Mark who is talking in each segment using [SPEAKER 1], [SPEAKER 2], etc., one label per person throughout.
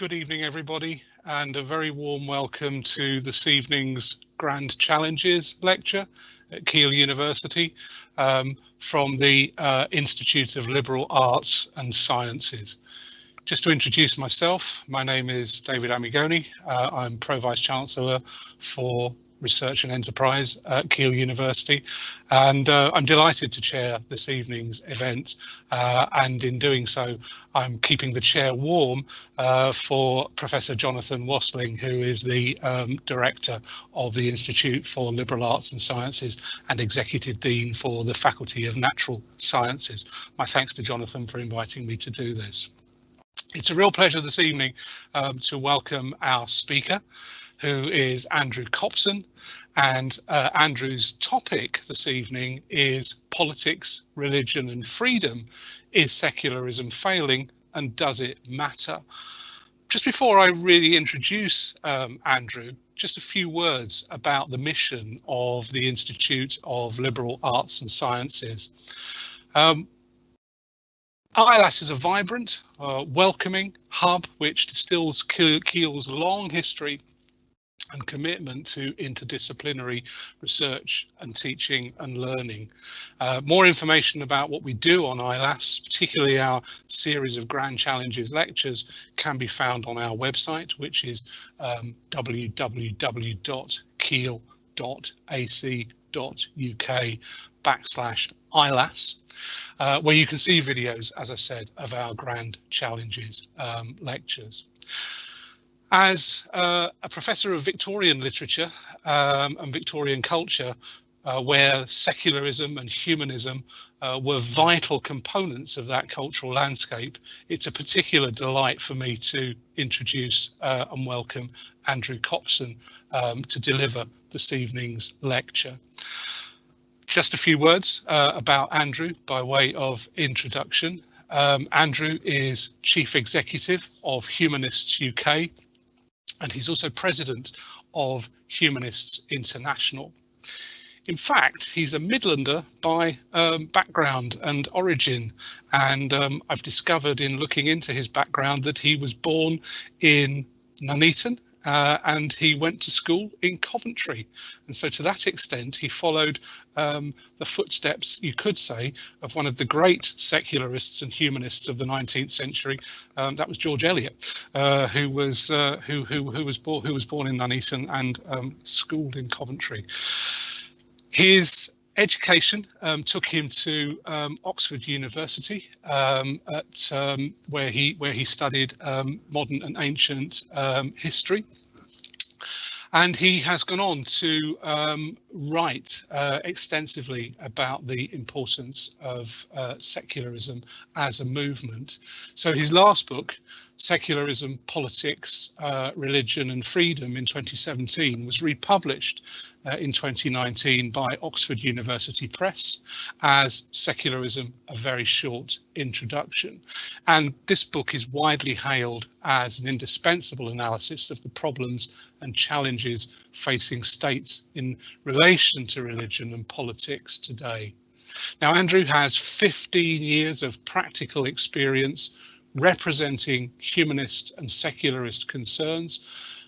[SPEAKER 1] Good evening, everybody, and a very warm welcome to this evening's Grand Challenges lecture at Keele University from the Institute of Liberal Arts and Sciences. Just to introduce myself, my name is David Amigoni. I'm Pro-Vice Chancellor for Research and Enterprise at Keele University, and I'm delighted to chair this evening's event, and in doing so I'm keeping the chair warm for Professor Jonathan Wassling, who is the Director of the Institute for Liberal Arts and Sciences and Executive Dean for the Faculty of Natural Sciences. My thanks to Jonathan for inviting me to do this. It's a real pleasure this evening to welcome our speaker, who is Andrew Copson, and Andrew's topic this evening is Politics, Religion and Freedom. Is secularism failing, and does it matter? Just before I really introduce Andrew, just a few words about the mission of the Institute of Liberal Arts and Sciences. ILAS is a vibrant, welcoming hub which distills Keele's long history and commitment to interdisciplinary research and teaching and learning. More information about what we do on ILAS, particularly our series of Grand Challenges lectures, can be found on our website, which is www.keele.ac.uk/ILAS, where you can see videos, as I said, of our Grand Challenges lectures. As a professor of Victorian literature and Victorian culture, where secularism and humanism were vital components of that cultural landscape, it's a particular delight for me to introduce and welcome Andrew Copson to deliver this evening's lecture. Just a few words about Andrew by way of introduction. Andrew is Chief Executive of Humanists UK, and he's also president of Humanists International. In fact, he's a Midlander by background and origin, and I've discovered in looking into his background that he was born in Nuneaton, and he went to school in Coventry, and so to that extent he followed the footsteps, you could say, of one of the great secularists and humanists of the 19th century. That was George Eliot, who was born in Nuneaton and schooled in Coventry. His education took him to Oxford University, where he studied modern and ancient history. And he has gone on to write extensively about the importance of secularism as a movement. So his last book, Secularism, Politics, Religion and Freedom, in 2017, was republished in 2019 by Oxford University Press as Secularism, A Very Short Introduction. And this book is widely hailed as an indispensable analysis of the problems and challenges facing states in relation to religion and politics today. Now, Andrew has 15 years of practical experience representing humanist and secularist concerns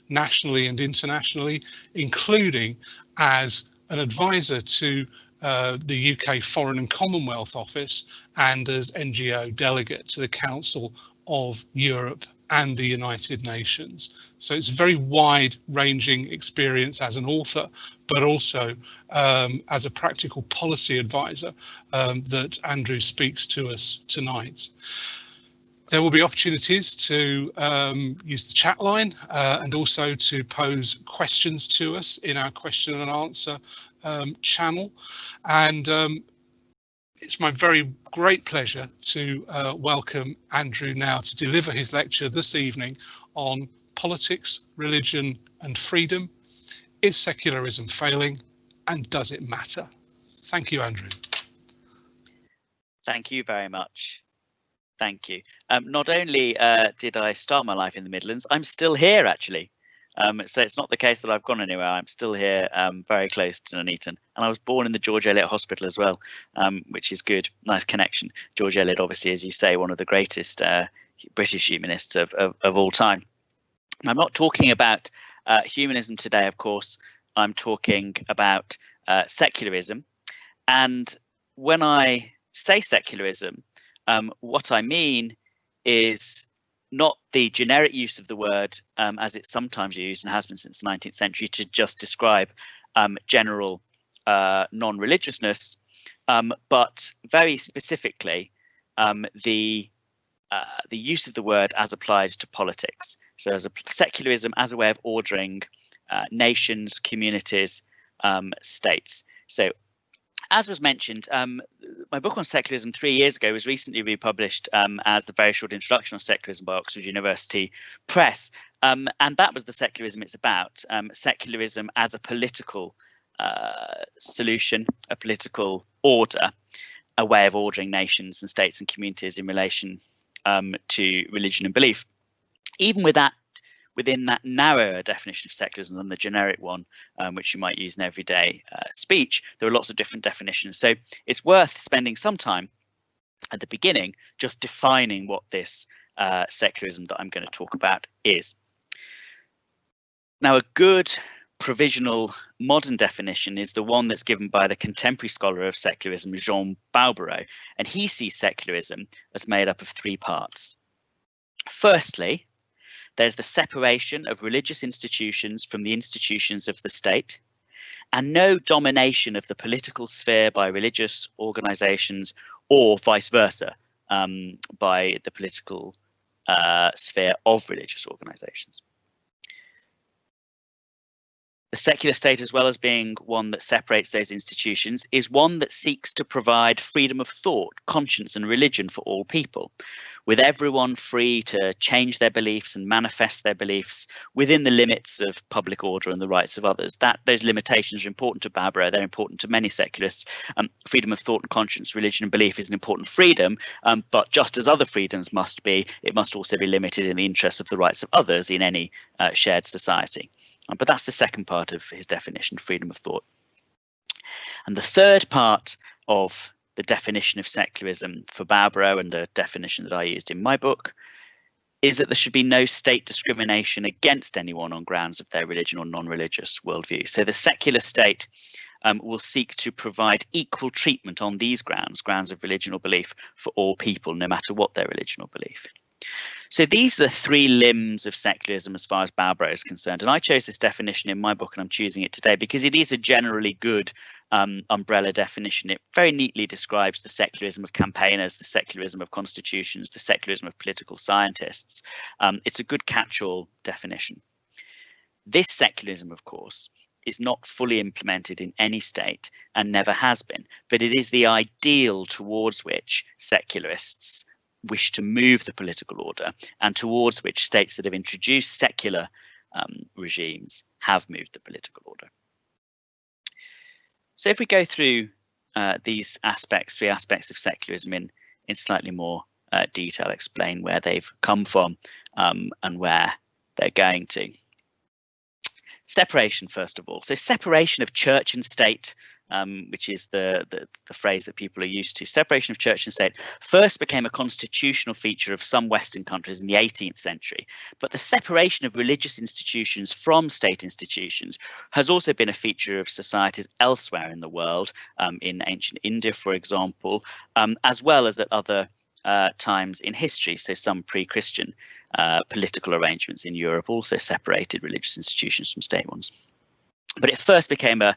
[SPEAKER 1] nationally and internationally, including as an advisor to the UK Foreign and Commonwealth Office and as NGO delegate to the Council of Europe and the United Nations. So it's a very wide-ranging experience as an author, but also as a practical policy advisor that Andrew speaks to us tonight. There will be opportunities to use the chat line and also to pose questions to us in our question and answer channel. And it's my very great pleasure to welcome Andrew now to deliver his lecture this evening on politics, religion and freedom. Is secularism failing, and does it matter? Thank you, Andrew.
[SPEAKER 2] Thank you very much. Thank you. Not only did I start my life in the Midlands, I'm still here actually. So it's not the case that I've gone anywhere. I'm still here, very close to Nuneaton, and I was born in the George Eliot Hospital as well, which is good. Nice connection. George Eliot, obviously, as you say, one of the greatest British humanists of all time. I'm not talking about humanism today, of course. I'm talking about secularism. And when I say secularism, what I mean is not the generic use of the word as it's sometimes used and has been since the 19th century to just describe general non-religiousness, but very specifically the use of the word as applied to politics. So as a secularism as a way of ordering nations, communities, states. So as was mentioned, my book on secularism 3 years ago was recently republished as the very short introduction on secularism by Oxford University Press. And that was the secularism it's about, secularism as a political solution, a political order, a way of ordering nations and states and communities in relation to religion and belief. Even within that narrower definition of secularism than the generic one, which you might use in everyday speech, there are lots of different definitions. So it's worth spending some time at the beginning just defining what this secularism that I'm going to talk about is. Now, a good provisional modern definition is the one that's given by the contemporary scholar of secularism, Jean Barbaro, and he sees secularism as made up of 3 parts. Firstly, there's the separation of religious institutions from the institutions of the state, and no domination of the political sphere by religious organizations or vice versa by the political sphere of religious organizations. The secular state, as well as being one that separates those institutions, is one that seeks to provide freedom of thought, conscience, and religion for all people, with everyone free to change their beliefs and manifest their beliefs within the limits of public order and the rights of others. Those limitations are important to Barbaro. They're important to many secularists. Freedom of thought and conscience, religion and belief is an important freedom, but just as other freedoms must be, it must also be limited in the interests of the rights of others in any shared society. But that's the second part of his definition, freedom of thought. And the third part of the definition of secularism for Barbaro, and the definition that I used in my book, is that there should be no state discrimination against anyone on grounds of their religion or non-religious worldview. So the secular state will seek to provide equal treatment on these grounds of religion or belief, for all people, no matter what their religion or belief. So these are the 3 limbs of secularism as far as Barbaro is concerned. And I chose this definition in my book, and I'm choosing it today because it is a generally good umbrella definition. It very neatly describes the secularism of campaigners, the secularism of constitutions, the secularism of political scientists. It's a good catch-all definition. This secularism, of course, is not fully implemented in any state and never has been, but it is the ideal towards which secularists wish to move the political order, and towards which states that have introduced secular regimes have moved the political order. So if we go through these 3 aspects of secularism in slightly more detail, explain where they've come from and where they're going to. Separation, first of all. So separation of church and state, which is the phrase that people are used to. Separation of church and state first became a constitutional feature of some Western countries in the 18th century. But the separation of religious institutions from state institutions has also been a feature of societies elsewhere in the world, in ancient India, for example, as well as at other times in history. So some pre-Christian political arrangements in Europe also separated religious institutions from state ones. But it first became a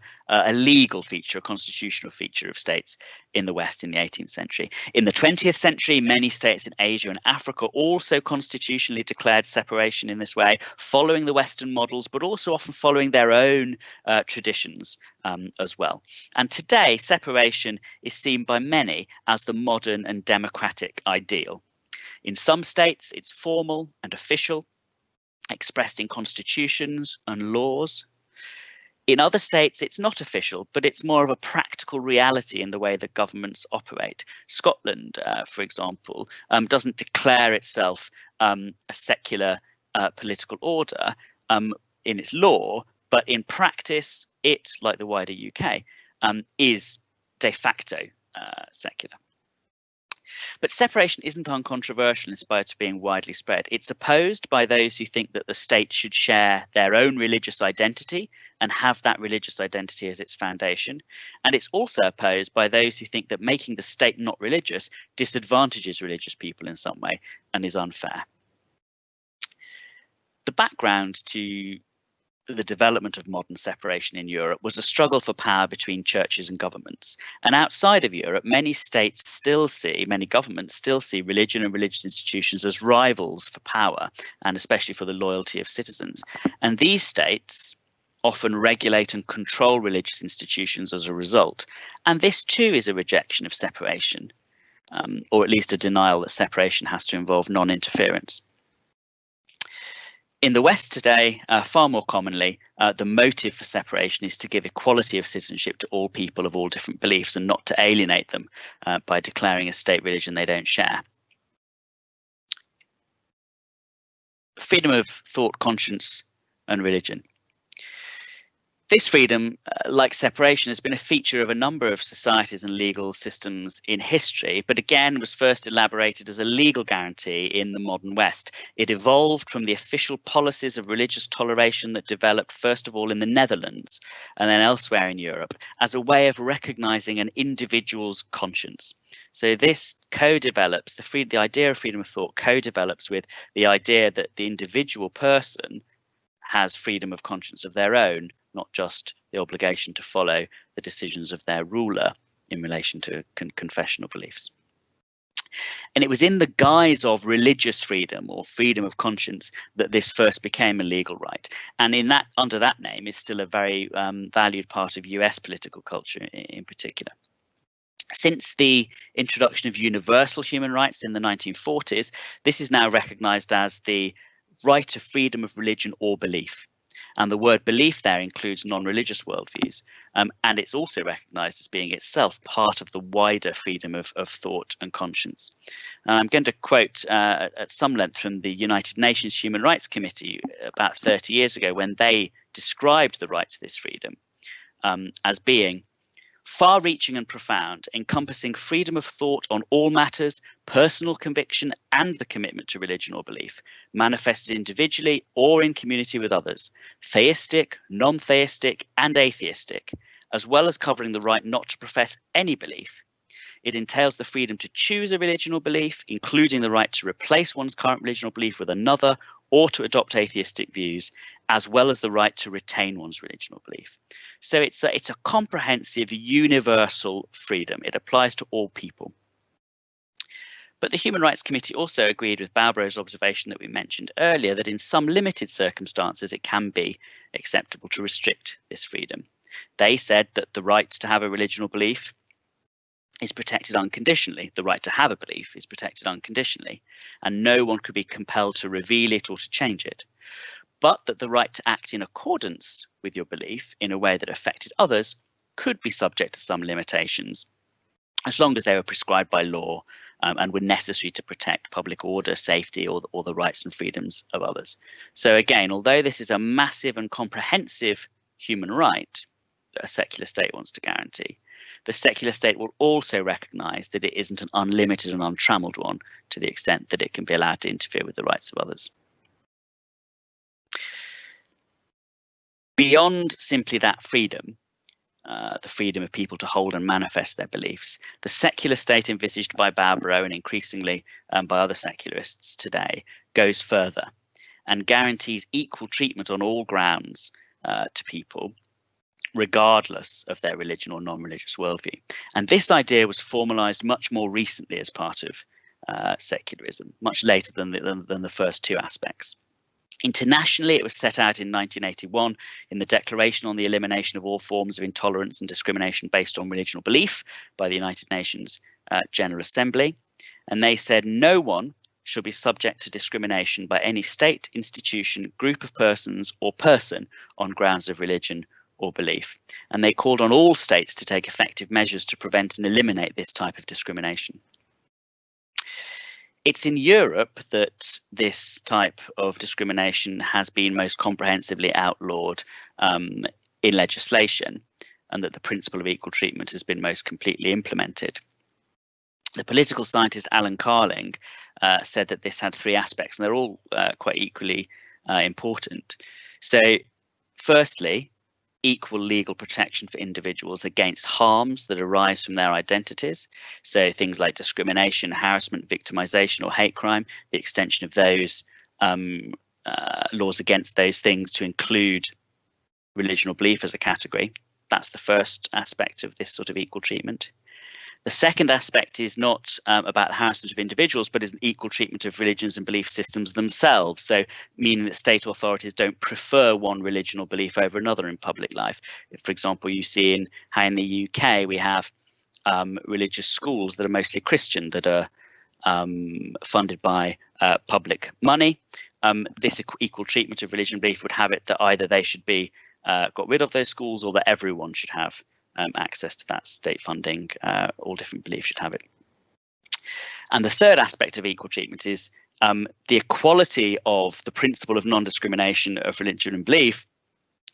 [SPEAKER 2] legal feature, a constitutional feature of states in the West in the 18th century. In the 20th century, many states in Asia and Africa also constitutionally declared separation in this way, following the Western models, but also often following their own traditions as well. And today, separation is seen by many as the modern and democratic ideal. In some states, it's formal and official, expressed in constitutions and laws. In other states, it's not official, but it's more of a practical reality in the way that governments operate. Scotland, for example, doesn't declare itself a secular political order in its law, but in practice, it, like the wider UK, is de facto secular. But separation isn't uncontroversial in spite of being widely spread. It's opposed by those who think that the state should share their own religious identity and have that religious identity as its foundation. And it's also opposed by those who think that making the state not religious disadvantages religious people in some way and is unfair. The background to the development of modern separation in Europe was a struggle for power between churches and governments. And outside of Europe, many governments still see religion and religious institutions as rivals for power, and especially for the loyalty of citizens. And these states often regulate and control religious institutions as a result. And this too is a rejection of separation, or at least a denial that separation has to involve non-interference. In the West today, far more commonly, the motive for separation is to give equality of citizenship to all people of all different beliefs and not to alienate them by declaring a state religion they don't share. Freedom of thought, conscience, and religion. This freedom, like separation, has been a feature of a number of societies and legal systems in history, but again was first elaborated as a legal guarantee in the modern West. It evolved from the official policies of religious toleration that developed first of all in the Netherlands and then elsewhere in Europe as a way of recognizing an individual's conscience. So this co-develops, the idea of freedom of thought co-develops with the idea that the individual person has freedom of conscience of their own, not just the obligation to follow the decisions of their ruler in relation to confessional beliefs. And it was in the guise of religious freedom or freedom of conscience that this first became a legal right. And under that name is still a very valued part of US political culture in particular. Since the introduction of universal human rights in the 1940s, this is now recognized as the right of freedom of religion or belief. And the word belief there includes non-religious worldviews. And it's also recognized as being itself part of the wider freedom of thought and conscience. I'm going to quote at some length from the United Nations Human Rights Committee about 30 years ago when they described the right to this freedom as being far-reaching and profound, encompassing freedom of thought on all matters, personal conviction and the commitment to religion or belief, manifested individually or in community with others, theistic, non-theistic and atheistic, as well as covering the right not to profess any belief. It entails the freedom to choose a religion or belief, including the right to replace one's current religion or belief with another, or to adopt atheistic views, as well as the right to retain one's religion or belief. So it's a comprehensive, universal freedom. It applies to all people. But the Human Rights Committee also agreed with Barbro's observation that we mentioned earlier, that in some limited circumstances it can be acceptable to restrict this freedom. They said that the right to have a religion or belief is protected unconditionally. The right to have a belief is protected unconditionally, and no one could be compelled to reveal it or to change it. But that the right to act in accordance with your belief in a way that affected others could be subject to some limitations, as long as they were prescribed by law and were necessary to protect public order, safety, or the rights and freedoms of others. So again, although this is a massive and comprehensive human right that a secular state wants to guarantee, the secular state will also recognise that it isn't an unlimited and untrammeled one to the extent that it can be allowed to interfere with the rights of others. Beyond simply that freedom, the freedom of people to hold and manifest their beliefs, the secular state envisaged by Barbro and increasingly by other secularists today goes further and guarantees equal treatment on all grounds to people, regardless of their religion or non-religious worldview. And this idea was formalized much more recently as part of secularism, much later than the first two aspects. Internationally, it was set out in 1981 in the Declaration on the Elimination of All Forms of Intolerance and Discrimination Based on Religion or Belief by the United Nations General Assembly. And they said no one shall be subject to discrimination by any state, institution, group of persons or person on grounds of religion or belief. And they called on all states to take effective measures to prevent and eliminate this type of discrimination. It's in Europe that this type of discrimination has been most comprehensively outlawed in legislation, and that the principle of equal treatment has been most completely implemented. The political scientist Alan Carling said that this had three aspects, and they're all quite equally important. So, firstly, equal legal protection for individuals against harms that arise from their identities. So things like discrimination, harassment, victimization, or hate crime, the extension of those laws against those things to include religion or belief as a category. That's the first aspect of this sort of equal treatment. The second aspect is not about harassment of individuals, but is an equal treatment of religions and belief systems themselves. So meaning that state authorities don't prefer one religion or belief over another in public life. For example, you see how in the UK we have religious schools that are mostly Christian, that are funded by public money. This equal treatment of religion and belief would have it that either they should be got rid of those schools, or that everyone should have access to that state funding. All different beliefs should have it. And the third aspect of equal treatment is the equality of the principle of non-discrimination of religion and belief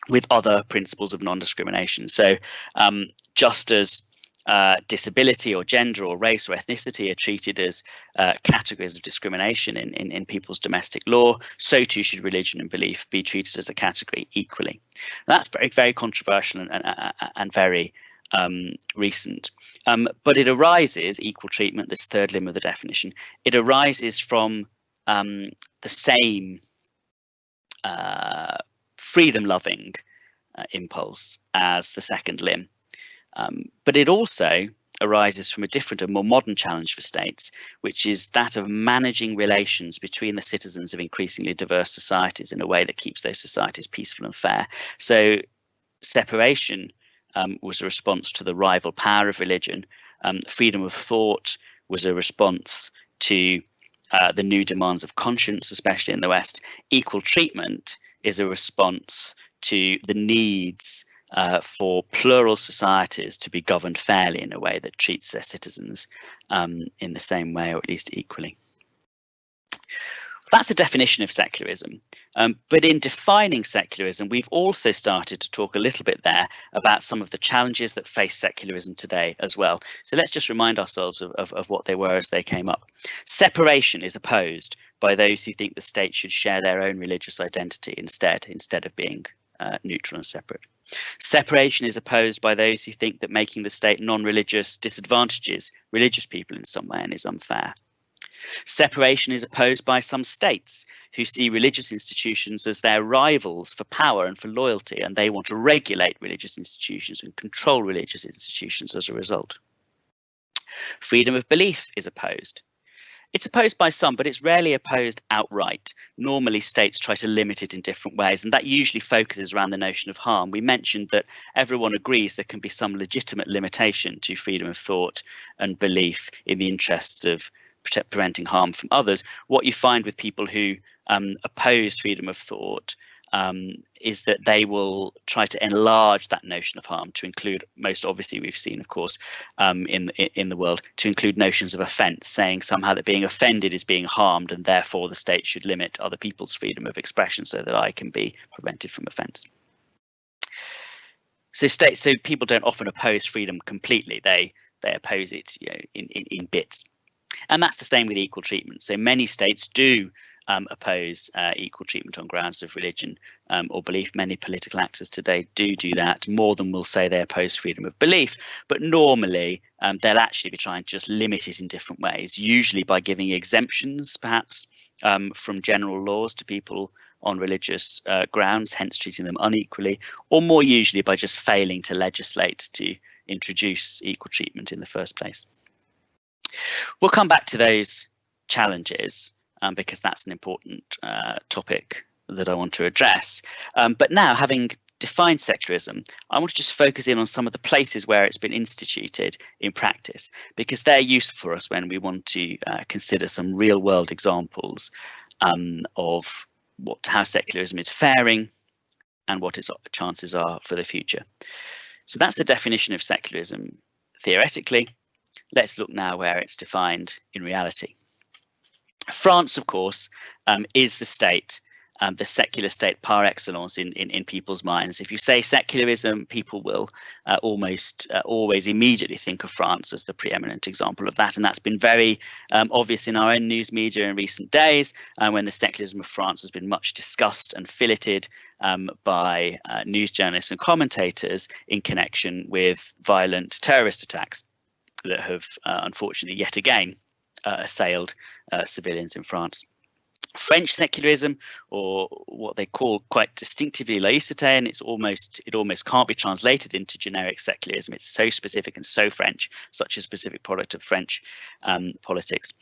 [SPEAKER 2] with other principles of non-discrimination. So just as disability or gender or race or ethnicity are treated as categories of discrimination in people's domestic law, so too should religion and belief be treated as a category equally. And that's very, very controversial and very recent. But it arises, equal treatment, this third limb of the definition, it arises from the same freedom-loving impulse as the second limb. But it also arises from a different and more modern challenge for states, which is that of managing relations between the citizens of increasingly diverse societies in a way that keeps those societies peaceful and fair. So separation was a response to the rival power of religion. Freedom of thought was a response to the new demands of conscience, especially in the West. Equal treatment is a response to the needs for plural societies to be governed fairly in a way that treats their citizens in the same way, or at least equally. That's a definition of secularism. But in defining secularism, we've also started to talk a little bit there about some of the challenges that face secularism today as well. So let's just remind ourselves of what they were as they came up. Separation is opposed by those who think the state should share their own religious identity instead of being neutral and separate. Separation is opposed by those who think that making the state non-religious disadvantages religious people in some way and is unfair. Separation is opposed by some states who see religious institutions as their rivals for power and for loyalty, and they want to regulate religious institutions and control religious institutions as a result. Freedom of belief is opposed. It's opposed by some, but it's rarely opposed outright. Normally, states try to limit it in different ways, and that usually focuses around the notion of harm. We mentioned that everyone agrees there can be some legitimate limitation to freedom of thought and belief in the interests of preventing harm from others. What you find with people who oppose freedom of thought is that they will try to enlarge that notion of harm to include, most obviously we've seen, of course, in the world, to include notions of offence, saying somehow that being offended is being harmed and therefore the state should limit other people's freedom of expression so that I can be prevented from offence. So people don't often oppose freedom completely. They oppose it, in bits. And that's the same with equal treatment. So many states do oppose equal treatment on grounds of religion or belief. Many political actors today do that. More than will say they oppose freedom of belief, but normally they'll actually be trying to just limit it in different ways, usually by giving exemptions, perhaps, from general laws to people on religious grounds, hence treating them unequally, or more usually by just failing to legislate to introduce equal treatment in the first place. We'll come back to those challenges because that's an important topic that I want to address. But now, having defined secularism, I want to just focus in on some of the places where it's been instituted in practice, because they're useful for us when we want to consider some real-world examples of how secularism is faring and what its chances are for the future. So that's the definition of secularism theoretically. Let's look now where it's defined in reality. France, of course, is the state the secular state par excellence in people's minds. If you say secularism, people will almost always immediately think of France as the preeminent example of that. And that's been very obvious in our own news media in recent days, when the secularism of France has been much discussed and filleted by news journalists and commentators in connection with violent terrorist attacks that have unfortunately yet again assailed civilians in France. French secularism, or what they call quite distinctively laïcité, it almost can't be translated into generic secularism. It's so specific and so French, such a specific product of French politics.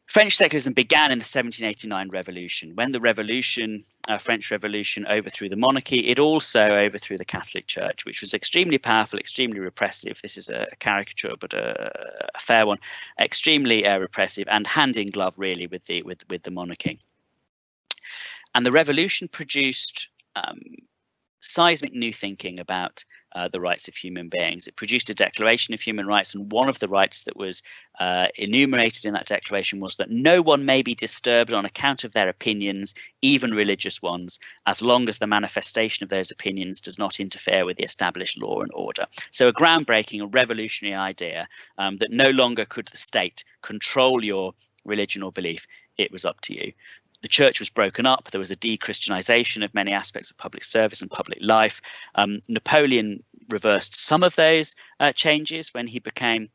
[SPEAKER 2] French secularism began in the 1789 revolution. When the revolution, French Revolution, overthrew the monarchy, it also overthrew the Catholic Church, which was extremely powerful, extremely repressive. This is a caricature, but a fair one. Extremely repressive and hand in glove, really, with the monarchy. And the revolution produced seismic new thinking about the rights of human beings. It produced a Declaration of Human Rights, and one of the rights that was enumerated in that declaration was that no one may be disturbed on account of their opinions, even religious ones, as long as the manifestation of those opinions does not interfere with the established law and order. So a groundbreaking, a revolutionary idea that no longer could the state control your religion or belief. It was up to you. The church was broken up. There was a de-Christianization of many aspects of public service and public life. Napoleon reversed some of those changes when he became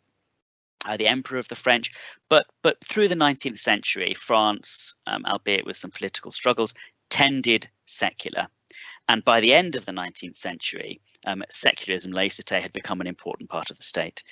[SPEAKER 2] the emperor of the French. But through the 19th century, France, albeit with some political struggles, tended secular. And by the end of the 19th century, secularism, laïcité, had become an important part of the state.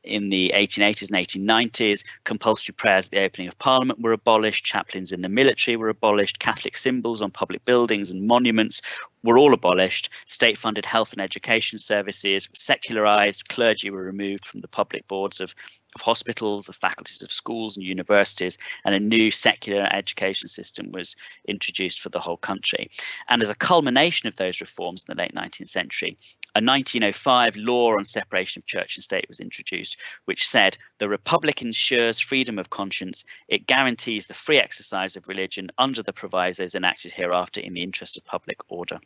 [SPEAKER 2] In the 1880s and 1890s, compulsory prayers at the opening of Parliament were abolished, chaplains in the military were abolished, Catholic symbols on public buildings and monuments were all abolished, state-funded health and education services were secularised, clergy were removed from the public boards of hospitals, the faculties of schools and universities, and a new secular education system was introduced for the whole country. And as a culmination of those reforms in the late 19th century, a 1905 law on separation of church and state was introduced, which said the Republic ensures freedom of conscience. It guarantees the free exercise of religion under the provisos enacted hereafter in the interest of public order.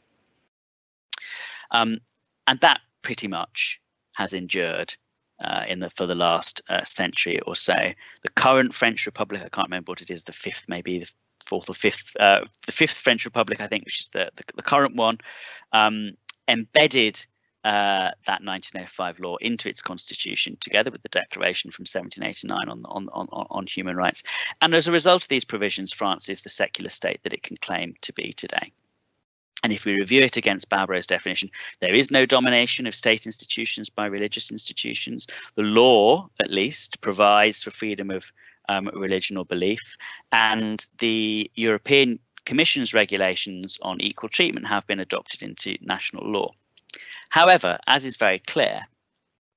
[SPEAKER 2] And that pretty much has endured for the last century or so. The current French Republic, I can't remember what it is, the fifth, maybe the fourth or fifth, the fifth French Republic, I think, which is the current one, embedded that 1905 law into its constitution, together with the Declaration from 1789 on human rights. And as a result of these provisions, France is the secular state that it can claim to be today. And if we review it against Balbrow's definition, there is no domination of state institutions by religious institutions. The law, at least, provides for freedom of religion or belief. And the European Commission's regulations on equal treatment have been adopted into national law. However, as is very clear,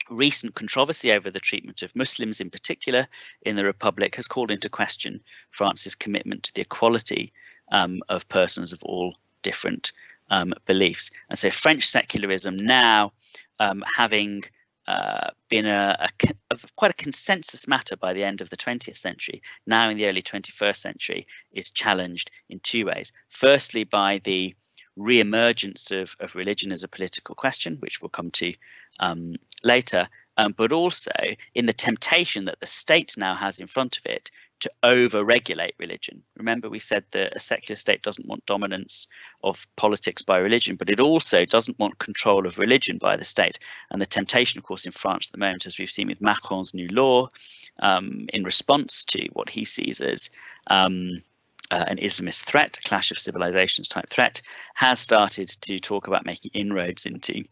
[SPEAKER 2] recent controversy over the treatment of Muslims in particular in the Republic has called into question France's commitment to the equality of persons of all different beliefs. And so French secularism now, having been quite a consensus matter by the end of the 20th century, now in the early 21st century, is challenged in two ways. Firstly, by the re-emergence of religion as a political question, which we'll come to later, but also in the temptation that the state now has in front of it to over-regulate religion. Remember, we said that a secular state doesn't want dominance of politics by religion, but it also doesn't want control of religion by the state. And the temptation, of course, in France at the moment, as we've seen with Macron's new law, in response to what he sees as an Islamist threat, a clash of civilizations type threat, has started to talk about making inroads into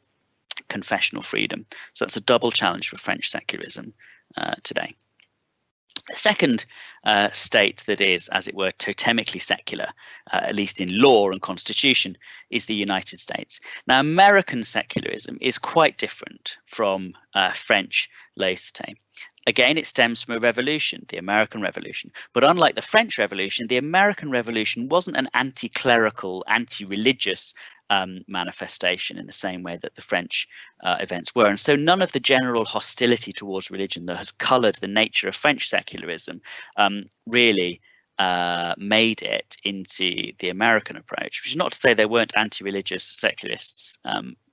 [SPEAKER 2] confessional freedom. So that's a double challenge for French secularism today. The second state that is, as it were, totemically secular, at least in law and constitution, is the United States. Now, American secularism is quite different from French laïcité. Again, it stems from a revolution, the American Revolution. But unlike the French Revolution, the American Revolution wasn't an anti-clerical, anti-religious manifestation in the same way that the French events were. And so none of the general hostility towards religion that has coloured the nature of French secularism really made it into the American approach, which is not to say there weren't anti-religious secularists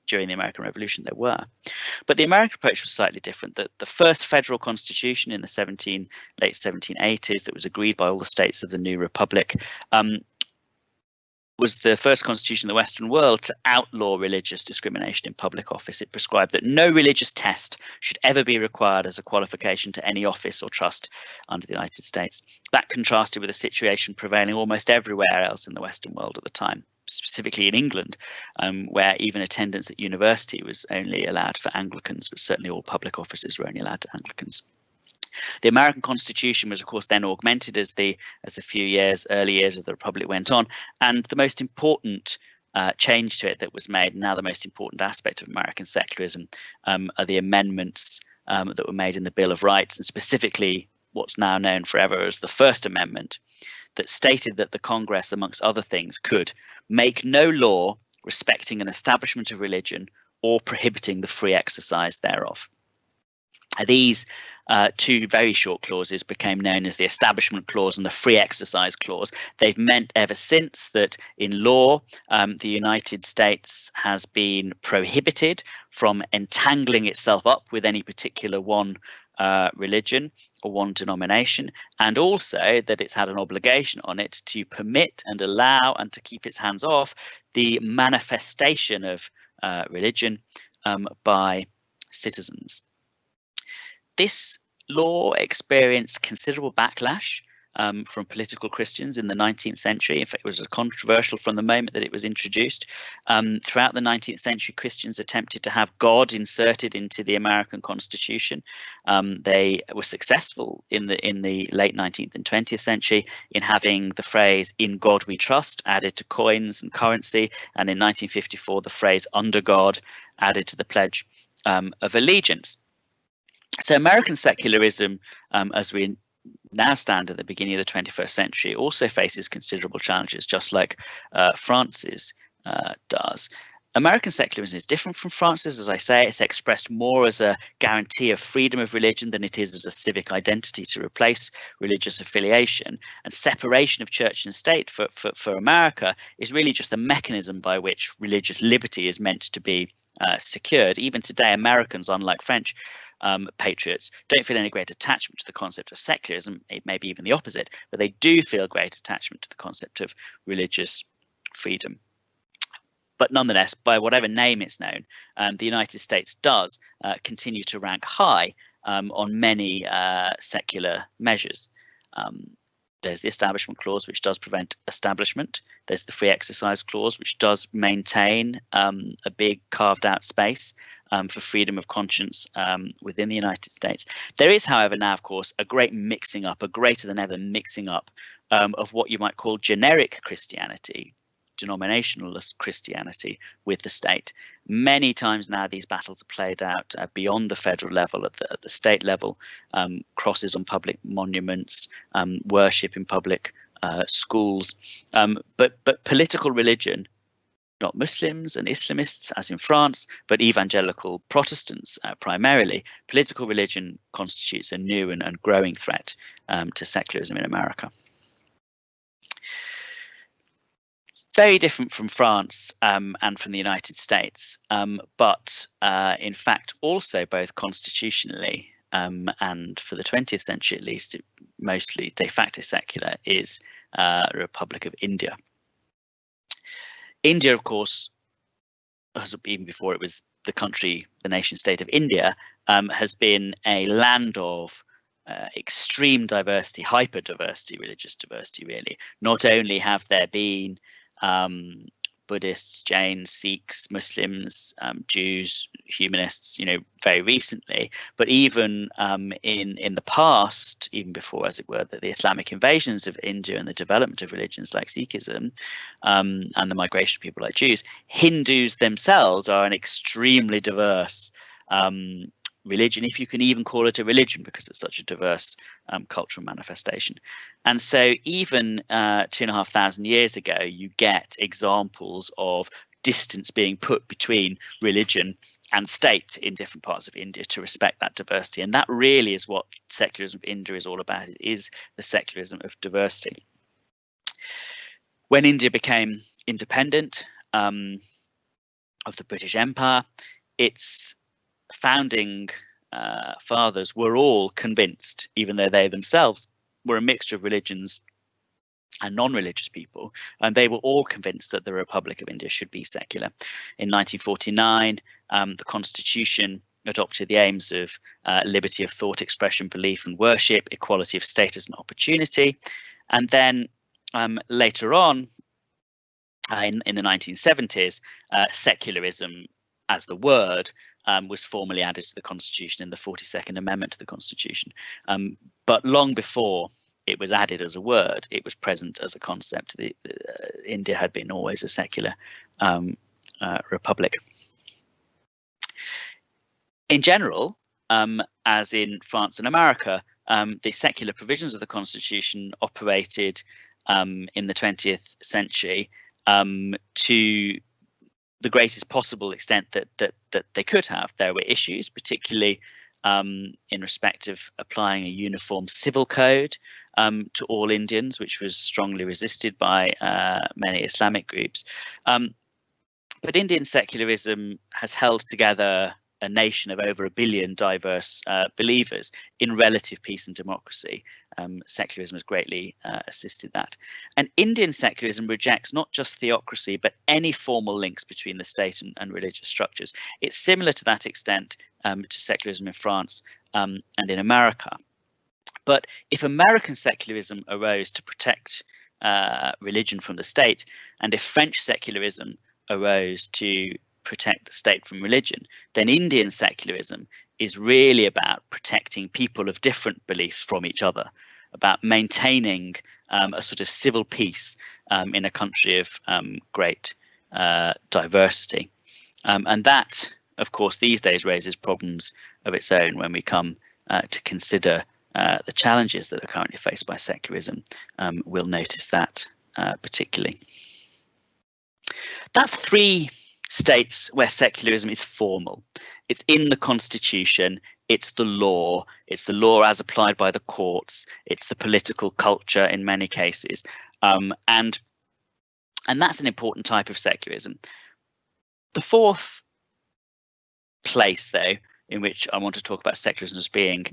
[SPEAKER 2] during the American Revolution. There were, but the American approach was slightly different. The first federal constitution in the late 1780s that was agreed by all the states of the new republic was the first constitution in the Western world to outlaw religious discrimination in public office. It prescribed that no religious test should ever be required as a qualification to any office or trust under the United States. That contrasted with a situation prevailing almost everywhere else in the Western world at the time, specifically in England, where even attendance at university was only allowed for Anglicans, but certainly all public offices were only allowed to Anglicans. The American Constitution was, of course, then augmented as the early years of the Republic went on, and the most important change to it that was made, now the most important aspect of American secularism, are the amendments that were made in the Bill of Rights, and specifically what's now known forever as the First Amendment, that stated that the Congress, amongst other things, could make no law respecting an establishment of religion or prohibiting the free exercise thereof. These two very short clauses became known as the Establishment Clause and the Free Exercise Clause. They've meant ever since that in law, the United States has been prohibited from entangling itself up with any particular one religion or one denomination, and also that it's had an obligation on it to permit and allow and to keep its hands off the manifestation of religion by citizens. This law experienced considerable backlash from political Christians in the 19th century. In fact, it was controversial from the moment that it was introduced. Throughout the 19th century, Christians attempted to have God inserted into the American Constitution. They were successful in the late 19th and 20th century in having the phrase "In God We Trust" added to coins and currency, and in 1954 the phrase "Under God" added to the Pledge of Allegiance. So American secularism, as we now stand at the beginning of the 21st century, also faces considerable challenges, just like France's does. American secularism is different from France's. As I say, it's expressed more as a guarantee of freedom of religion than it is as a civic identity to replace religious affiliation. And separation of church and state for America is really just the mechanism by which religious liberty is meant to be secured. Even today, Americans, unlike French patriots, don't feel any great attachment to the concept of secularism. It may be even the opposite, but they do feel great attachment to the concept of religious freedom. But nonetheless, by whatever name it's known, the United States does continue to rank high on many secular measures. There's the Establishment Clause, which does prevent establishment. There's the Free Exercise Clause, which does maintain a big carved out space for freedom of conscience within the United States. There is, however, now, of course, a great mixing up, a greater than ever mixing up of what you might call generic Christianity, denominationalist Christianity, with the state. Many times now these battles are played out beyond the federal level, at the state level, crosses on public monuments, worship in public schools, but political religion, not Muslims and Islamists as in France, but evangelical Protestants primarily, political religion constitutes a new and growing threat to secularism in America. Very different from France and from the United States, but in fact also both constitutionally and for the 20th century at least, mostly de facto secular, is the Republic of India. India, of course, even before it was the nation state of India, has been a land of extreme diversity, hyper diversity, religious diversity, really. Not only have there been Buddhists, Jains, Sikhs, Muslims, Jews, humanists, very recently, but even in the past, even before, as it were, the Islamic invasions of India and the development of religions like Sikhism and the migration of people like Jews, Hindus themselves are an extremely diverse religion, if you can even call it a religion, because it's such a diverse cultural manifestation. And so even 2,500 years ago, you get examples of distance being put between religion and state in different parts of India to respect that diversity. And that really is what secularism of India is all about. It is the secularism of diversity. When India became independent of the British Empire, its founding fathers were all convinced, even though they themselves were a mixture of religions and non-religious people, and they were all convinced that the Republic of India should be secular. In 1949, the Constitution adopted the aims of liberty of thought, expression, belief and worship, equality of status and opportunity. And then later on, in the 1970s, secularism as the word was formally added to the Constitution in the 42nd Amendment to the Constitution. But long before it was added as a word, it was present as a concept. India had been always a secular republic. In general, as in France and America, the secular provisions of the Constitution operated in the 20th century to the greatest possible extent that they could have. There were issues, particularly in respect of applying a uniform civil code to all Indians, which was strongly resisted by many Islamic groups. But Indian secularism has held together a nation of over 1 billion diverse believers in relative peace and democracy. Secularism has greatly assisted that. And Indian secularism rejects not just theocracy, but any formal links between the state and religious structures. It's similar to that extent to secularism in France and in America. But if American secularism arose to protect religion from the state, and if French secularism arose to protect the state from religion, then Indian secularism is really about protecting people of different beliefs from each other, about maintaining a sort of civil peace in a country of great diversity. And that, of course, these days raises problems of its own when we come to consider the challenges that are currently faced by secularism. We'll notice that particularly. That's 3 states where secularism is formal. It's in the Constitution, it's the law as applied by the courts, it's the political culture in many cases, and that's an important type of secularism. The 4th place, though, in which I want to talk about secularism as being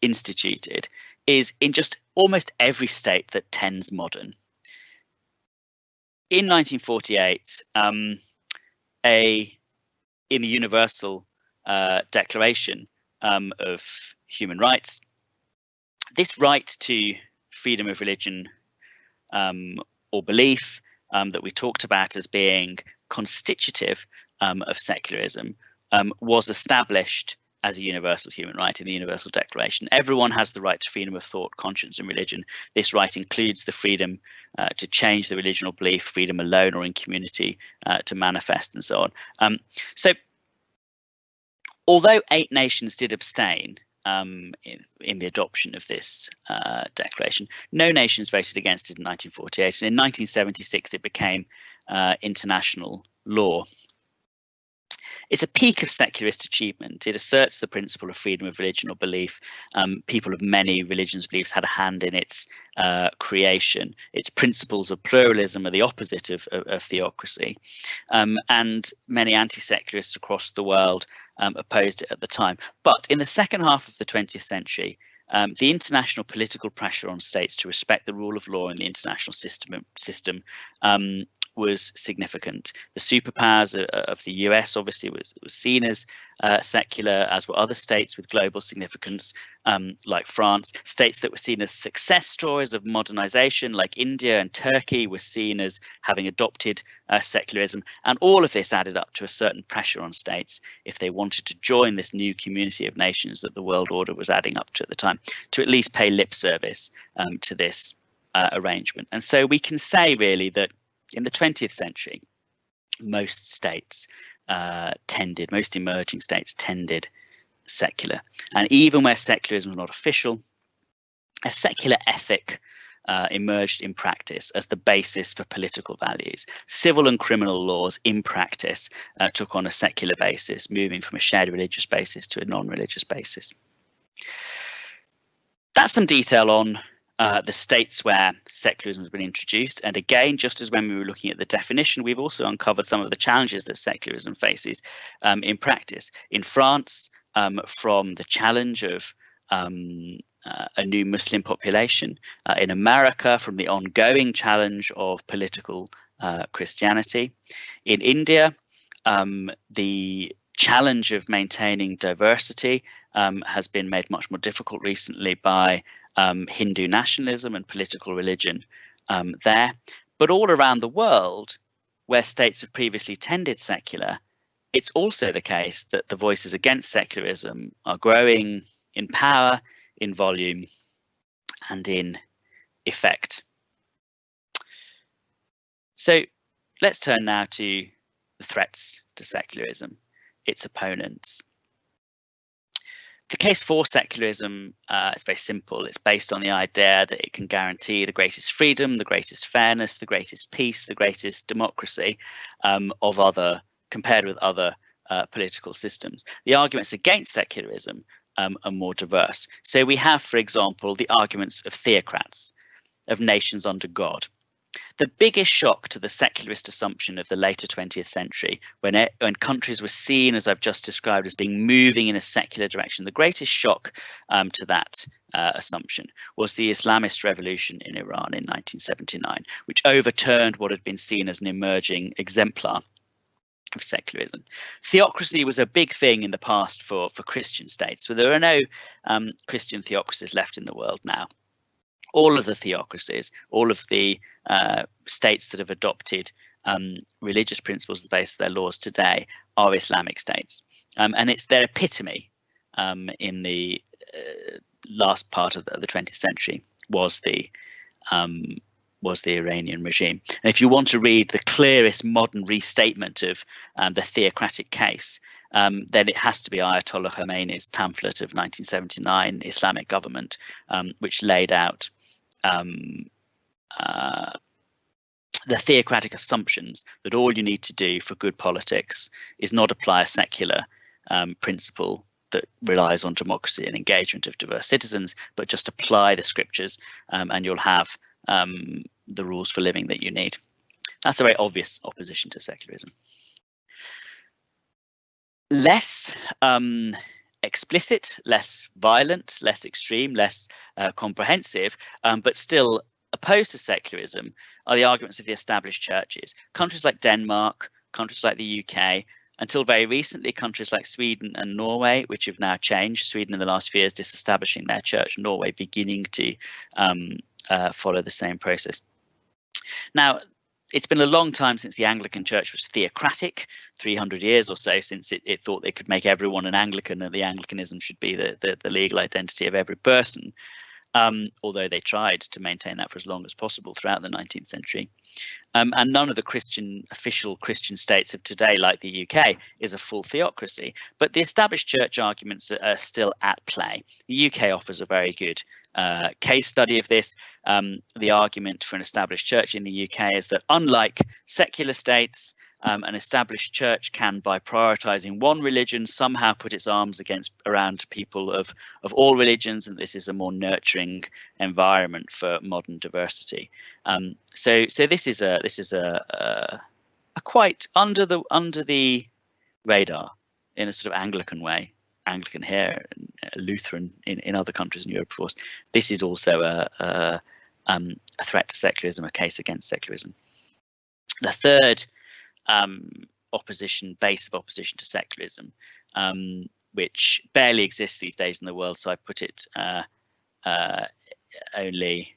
[SPEAKER 2] instituted is in just almost every state that tends modern. In 1948, in the Universal Declaration of Human Rights, this right to freedom of religion or belief that we talked about as being constitutive of secularism was established as a universal human right in the Universal Declaration. Everyone has the right to freedom of thought, conscience and religion. This right includes the freedom to change the religion or belief, freedom alone or in community to manifest and so on. So although 8 nations did abstain in the adoption of this declaration, no nations voted against it in 1948. And in 1976, it became international law. It's a peak of secularist achievement. It asserts the principle of freedom of religion or belief. People of many religions' beliefs had a hand in its creation. Its principles of pluralism are the opposite of theocracy. And many anti-secularists across the world opposed it at the time. But in the second half of the 20th century, the international political pressure on states to respect the rule of law in the international system was significant. The superpowers of the US obviously was seen as secular, as were other states with global significance, like France. States that were seen as success stories of modernization, like India and Turkey, were seen as having adopted secularism. And all of this added up to a certain pressure on states, if they wanted to join this new community of nations that the world order was adding up to at the time, to at least pay lip service to this arrangement. And so we can say really that in the 20th century, most states most emerging states tended secular. And even where secularism was not official, a secular ethic emerged in practice as the basis for political values. Civil and criminal laws in practice took on a secular basis, moving from a shared religious basis to a non-religious basis. That's some detail on the states where secularism has been introduced. And again, just as when we were looking at the definition, we've also uncovered some of the challenges that secularism faces in practice. In France, from the challenge of a new Muslim population. In America, from the ongoing challenge of political Christianity. In India, the challenge of maintaining diversity has been made much more difficult recently by Hindu nationalism and political religion there. But all around the world, where states have previously tended secular, it's also the case that the voices against secularism are growing in power, in volume, and in effect. So let's turn now to the threats to secularism, its opponents. The case for secularism is very simple. It's based on the idea that it can guarantee the greatest freedom, the greatest fairness, the greatest peace, the greatest democracy compared with other political systems. The arguments against secularism are more diverse. So we have, for example, the arguments of theocrats, of nations under God. The biggest shock to the secularist assumption of the later 20th century, when countries were seen, as I've just described, as being moving in a secular direction, the greatest shock to that assumption was the Islamist revolution in Iran in 1979, which overturned what had been seen as an emerging exemplar of secularism. Theocracy was a big thing in the past for Christian states, so there are no Christian theocracies left in the world now. All of the theocracies, all of the states that have adopted religious principles as the base of their laws today are Islamic states, and it's their epitome in the last part of the 20th century was the Iranian regime. And if you want to read the clearest modern restatement of the theocratic case, then it has to be Ayatollah Khomeini's pamphlet of 1979, Islamic Government, which laid out the theocratic assumptions that all you need to do for good politics is not apply a secular principle that relies on democracy and engagement of diverse citizens, but just apply the scriptures and you'll have the rules for living that you need. That's a very obvious opposition to secularism. Less explicit, less violent, less extreme, less comprehensive, but still opposed to secularism are the arguments of the established churches. Countries like Denmark, countries like the UK, until very recently, countries like Sweden and Norway, which have now changed. Sweden in the last few years disestablishing their church, Norway beginning to follow the same process. Now, it's been a long time since the Anglican Church was theocratic, 300 years or so since it thought they could make everyone an Anglican and the Anglicanism should be the legal identity of every person, although they tried to maintain that for as long as possible throughout the 19th century. And none of the official Christian states of today, like the UK, is a full theocracy. But the established church arguments are still at play. The UK offers a very good case study of this. The argument for an established church in the UK is that unlike secular states, an established church can, by prioritizing one religion, somehow put its arms around people of all religions, and this is a more nurturing environment for modern diversity. So this is a quite under the radar in a sort of Anglican way. Anglican here, Lutheran in other countries in Europe, of course. This is also a threat to secularism, a case against secularism. The third base of opposition to secularism, which barely exists these days in the world, so I put it only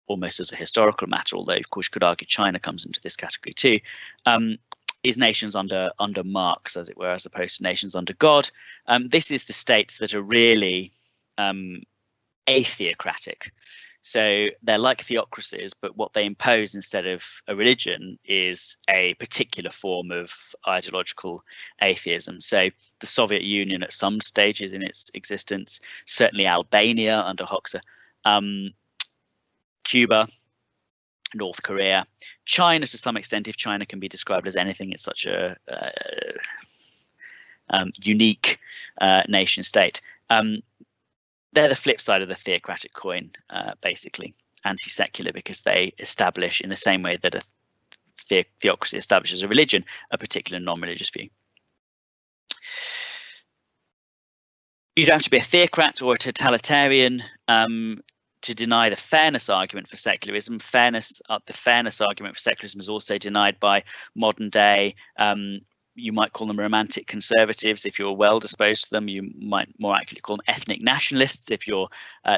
[SPEAKER 2] almost as a historical matter, although of course you could argue China comes into this category too, is nations under Marx, as it were, as opposed to nations under God. This is the states that are really atheocratic. So they're like theocracies, but what they impose instead of a religion is a particular form of ideological atheism. So the Soviet Union at some stages in its existence, certainly Albania under Hoxha, Cuba, North Korea, China to some extent, if China can be described as anything, it's such a unique nation state. they're the flip side of the theocratic coin, basically anti-secular, because they establish, in the same way that a theocracy establishes a religion, a particular non-religious view. You don't have to be a theocrat or a totalitarian to deny the fairness argument for secularism. The fairness argument for secularism is also denied by modern day, you might call them romantic conservatives if you're well disposed to them. You might more accurately call them ethnic nationalists if you're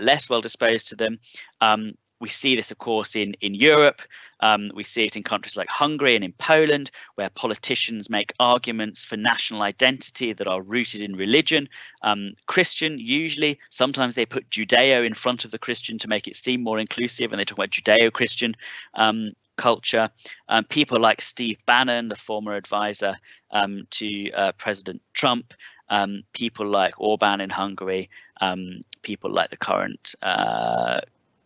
[SPEAKER 2] less well disposed to them. We see this, of course, in Europe. We see it in countries like Hungary and in Poland, where politicians make arguments for national identity that are rooted in religion. Christian, usually, sometimes they put Judeo in front of the Christian to make it seem more inclusive, and they talk about Judeo-Christian culture. People like Steve Bannon, the former advisor to President Trump, people like Orban in Hungary, people like the current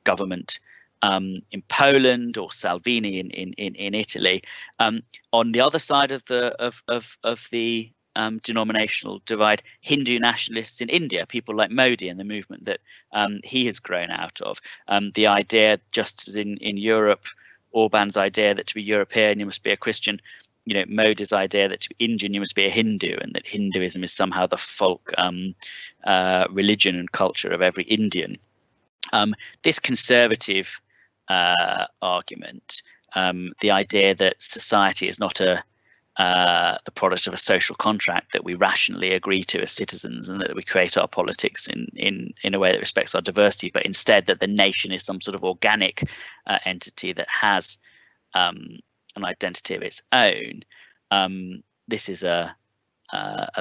[SPEAKER 2] government in Poland, or Salvini in Italy. On the other side of the denominational divide, Hindu nationalists in India, people like Modi and the movement that he has grown out of. The idea, just as in Europe, Orban's idea that to be European you must be a Christian, Modi's idea that to be Indian you must be a Hindu, and that Hinduism is somehow the folk religion and culture of every Indian. This conservative argument, the idea that society is not the product of a social contract that we rationally agree to as citizens, and that we create our politics in a way that respects our diversity, but instead that the nation is some sort of organic entity that has an identity of its own. This is a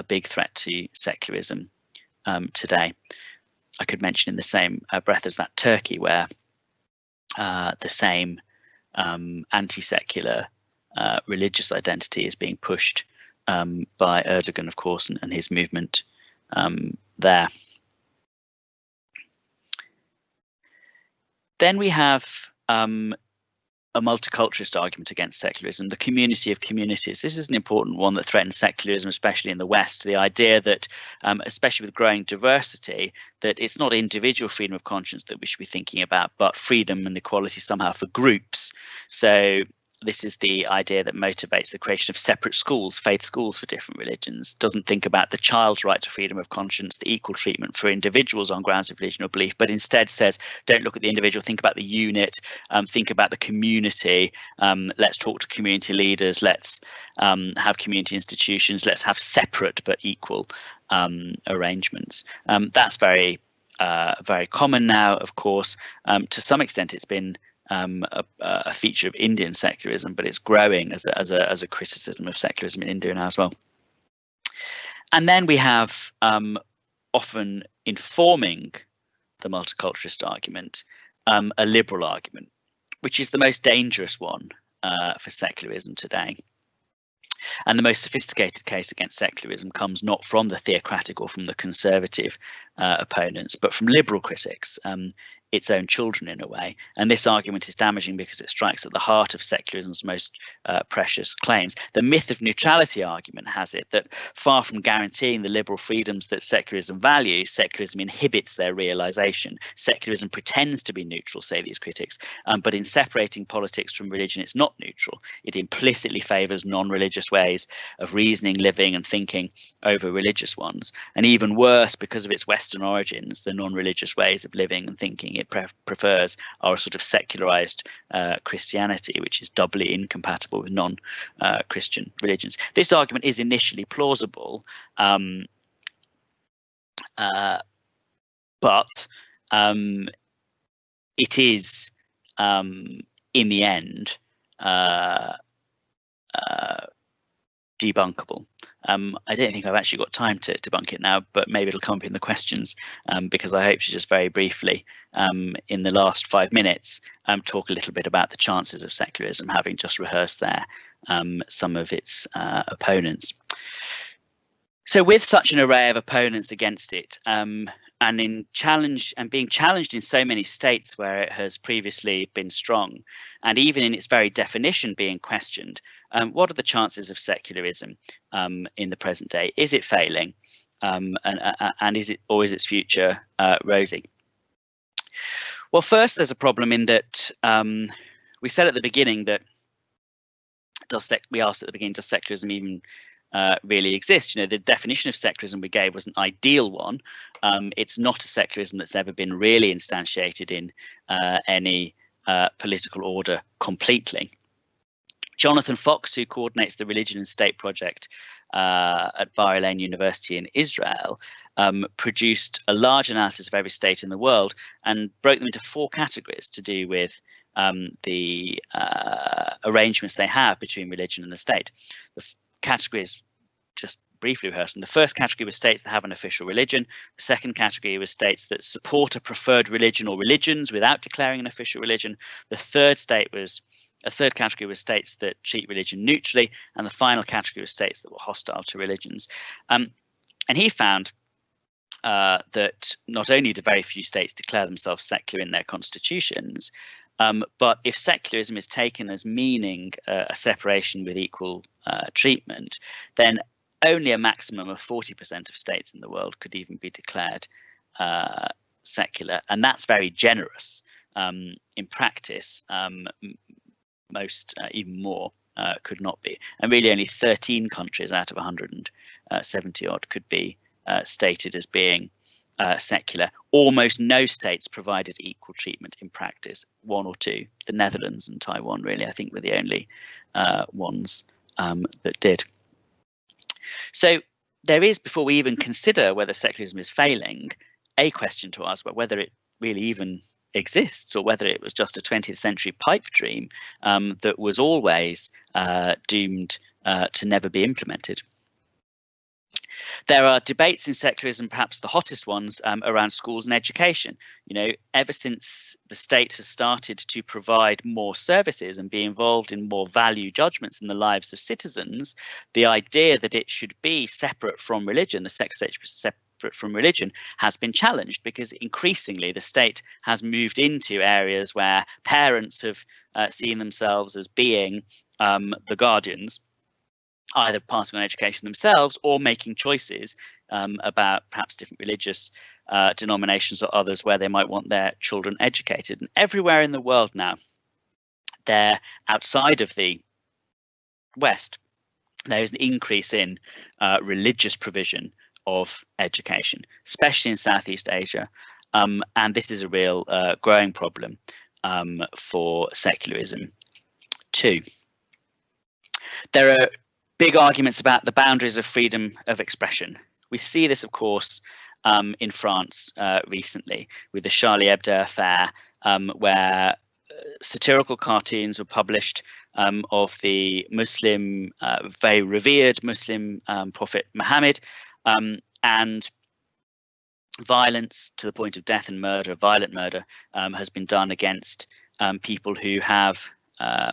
[SPEAKER 2] big threat to secularism today. I could mention in the same breath as that Turkey, where the same anti-secular religious identity is being pushed by Erdogan, of course, and his movement there. Then we have a multiculturalist argument against secularism, the community of communities. This is an important one that threatens secularism, especially in the West. The idea that, especially with growing diversity, that it's not individual freedom of conscience that we should be thinking about, but freedom and equality somehow for groups. So this is the idea that motivates the creation of separate schools, faith schools for different religions, doesn't think about the child's right to freedom of conscience, the equal treatment for individuals on grounds of religion or belief, but instead says, don't look at the individual, think about the unit, think about the community, let's talk to community leaders, let's have community institutions, let's have separate but equal arrangements. That's very common now, of course. To some extent, it's been a feature of Indian secularism, but it's growing as a criticism of secularism in India now as well. And then we have, often informing the multiculturalist argument, a liberal argument, which is the most dangerous one for secularism today. And the most sophisticated case against secularism comes not from the theocratic or from the conservative opponents, but from liberal critics, its own children in a way. And this argument is damaging because it strikes at the heart of secularism's most precious claims. The myth of neutrality argument has it that far from guaranteeing the liberal freedoms that secularism values, secularism inhibits their realization. Secularism pretends to be neutral, say these critics, but in separating politics from religion, it's not neutral. It implicitly favors non-religious ways of reasoning, living and thinking over religious ones. And even worse, because of its Western origins, the non-religious ways of living and thinking it prefers are a sort of secularized Christianity, which is doubly incompatible with non-Christian religions. This argument is initially plausible, but it is, in the end, debunkable. I don't think I've actually got time to debunk it now, but maybe it'll come up in the questions, because I hope to just very briefly, in the last 5 minutes, talk a little bit about the chances of secularism, having just rehearsed there some of its opponents. So with such an array of opponents against it, and being challenged in so many states where it has previously been strong, and even in its very definition being questioned, what are the chances of secularism in the present day? Is it failing? and is its future rosy? Well, first, there's a problem in that we said at the beginning that we asked at the beginning, does secularism even really exist? The definition of secularism we gave was an ideal one. It's not a secularism that's ever been really instantiated in any political order completely. Jonathan Fox, who coordinates the Religion and State Project at Bar Ilan University in Israel, produced a large analysis of every state in the world and broke them into 4 categories to do with the arrangements they have between religion and the state. The categories, just briefly rehearsing, the first category was states that have an official religion. The second category was states that support a preferred religion or religions without declaring an official religion. The third category was states that treat religion neutrally, and the final category was states that were hostile to religions. And he found that not only do very few states declare themselves secular in their constitutions, but if secularism is taken as meaning a separation with equal treatment, then only a maximum of 40% of states in the world could even be declared secular, and that's very generous. In practice, most, even more, could not be, and really only 13 countries out of 170 odd could be stated as being secular. Almost no states provided equal treatment in practice. 1 or 2, the Netherlands and Taiwan, really, I think, were the only ones that did. So there is, before we even consider whether secularism is failing, a question to ask about whether it really even exists, or whether it was just a 20th century pipe dream that was always doomed to never be implemented. There are debates in secularism, perhaps the hottest ones, around schools and education. Ever since the state has started to provide more services and be involved in more value judgments in the lives of citizens, the idea that it should be separate from religion, the secular state separate from religion, has been challenged, because increasingly the state has moved into areas where parents have seen themselves as being the guardians, either passing on education themselves or making choices about perhaps different religious denominations or others where they might want their children educated. And everywhere in the world now, there, outside of the West, there is an increase in religious provision of education, especially in Southeast Asia. And this is a real growing problem for secularism too. There are big arguments about the boundaries of freedom of expression. We see this, of course, in France recently with the Charlie Hebdo affair, where satirical cartoons were published of the Muslim, very revered Muslim prophet Muhammad, and violence to the point of death and murder, violent murder, has been done against people who have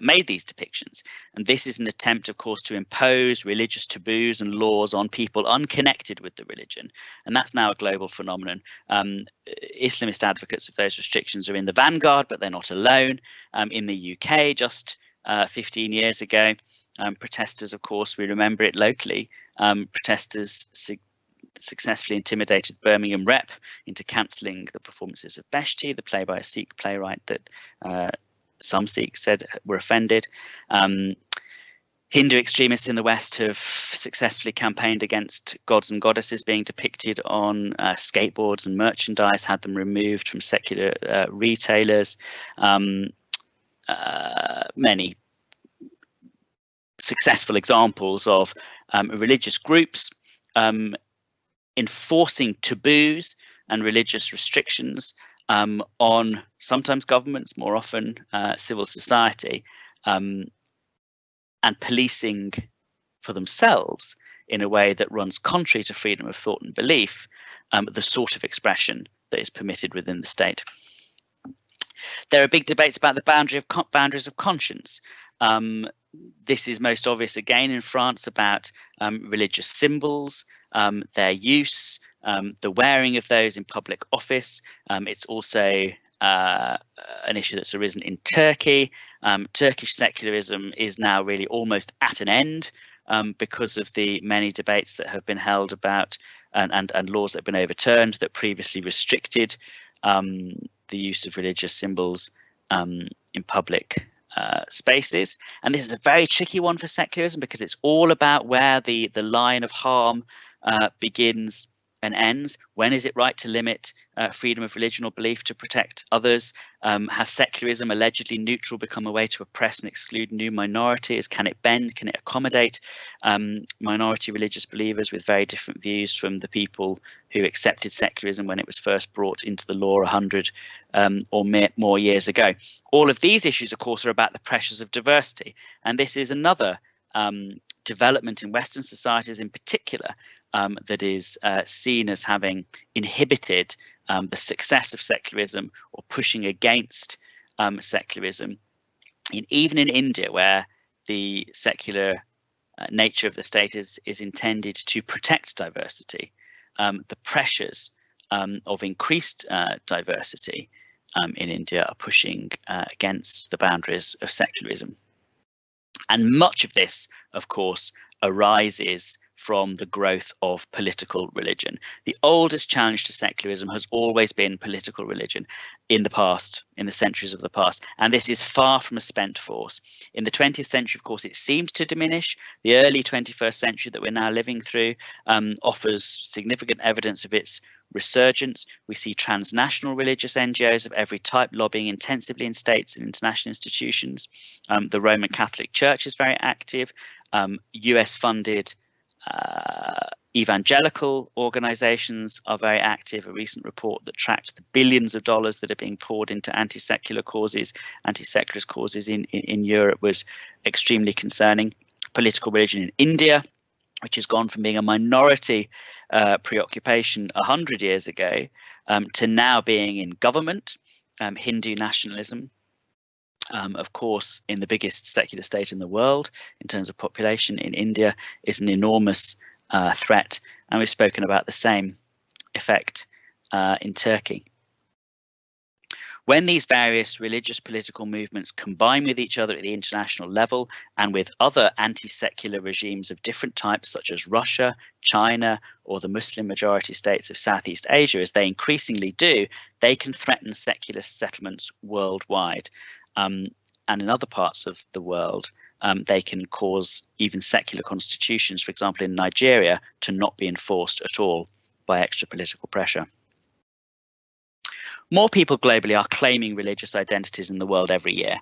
[SPEAKER 2] made these depictions. And this is an attempt, of course, to impose religious taboos and laws on people unconnected with the religion. And that's now a global phenomenon. Islamist advocates of those restrictions are in the vanguard, but they're not alone. In the UK, just 15 years ago, protesters, of course, we remember it locally, protesters successfully intimidated Birmingham Rep into cancelling the performances of Beshti, the play by a Sikh playwright that some Sikhs said were offended. Hindu extremists in the West have successfully campaigned against gods and goddesses being depicted on skateboards and merchandise, had them removed from secular retailers. Many successful examples of religious groups enforcing taboos and religious restrictions on sometimes governments, more often civil society, and policing for themselves in a way that runs contrary to freedom of thought and belief, the sort of expression that is permitted within the state. There are big debates about the boundaries of conscience. This is most obvious again in France about religious symbols, their use, the wearing of those in public office. It's also an issue that's arisen in Turkey. Turkish secularism is now really almost at an end because of the many debates that have been held about and laws that have been overturned that previously restricted the use of religious symbols in public spaces. And this is a very tricky one for secularism, because it's all about where the line of harm begins and ends. When is it right to limit freedom of religion or belief to protect others? Has secularism, allegedly neutral, become a way to oppress and exclude new minorities? Can it bend? Can it accommodate minority religious believers with very different views from the people who accepted secularism when it was first brought into the law 100 or more years ago? All of these issues, of course, are about the pressures of diversity. And this is another development in Western societies in particular that is seen as having inhibited the success of secularism, or pushing against secularism. Even in India, where the secular nature of the state is intended to protect diversity, the pressures of increased diversity in India are pushing against the boundaries of secularism. And much of this, of course, arises from the growth of political religion. The oldest challenge to secularism has always been political religion in the past, in the centuries of the past, and this is far from a spent force. In the 20th century, of course, it seemed to diminish. The early 21st century that we're now living through offers significant evidence of its resurgence. We see transnational religious NGOs of every type lobbying intensively in states and international institutions. The Roman Catholic Church is very active. US-funded evangelical organizations are very active. A recent report that tracked the billions of dollars that are being poured into anti-secular causes, anti-secularist causes in Europe, was extremely concerning. Political religion in India, which has gone from being a minority preoccupation 100 years ago to now being in government. Hindu nationalism, of course, in the biggest secular state in the world in terms of population, in India, is an enormous threat. And we've spoken about the same effect in Turkey. When these various religious political movements combine with each other at the international level and with other anti-secular regimes of different types, such as Russia, China, or the Muslim majority states of Southeast Asia, as they increasingly do, they can threaten secular settlements worldwide. And in other parts of the world, they can cause even secular constitutions, for example, in Nigeria, to not be enforced at all by extra political pressure. More people globally are claiming religious identities in the world every year.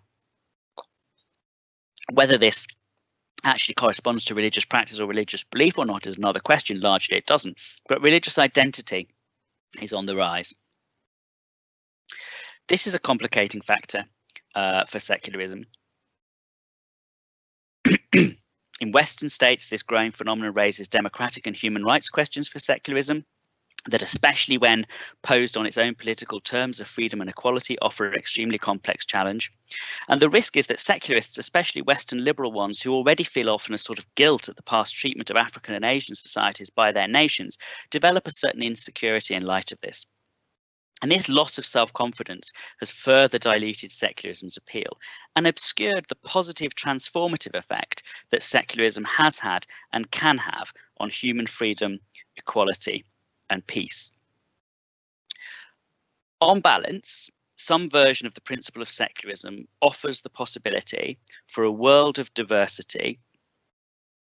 [SPEAKER 2] Whether this actually corresponds to religious practice or religious belief or not is another question. Largely it doesn't, but religious identity is on the rise. This is a complicating factor for secularism. In Western states, this growing phenomenon raises democratic and human rights questions for secularism that, especially when posed on its own political terms of freedom and equality, offer an extremely complex challenge. And the risk is that secularists, especially Western liberal ones, who already feel often a sort of guilt at the past treatment of African and Asian societies by their nations, develop a certain insecurity in light of this. And this loss of self-confidence has further diluted secularism's appeal and obscured the positive transformative effect that secularism has had and can have on human freedom, equality, and peace. On balance, some version of the principle of secularism offers the possibility for a world of diversity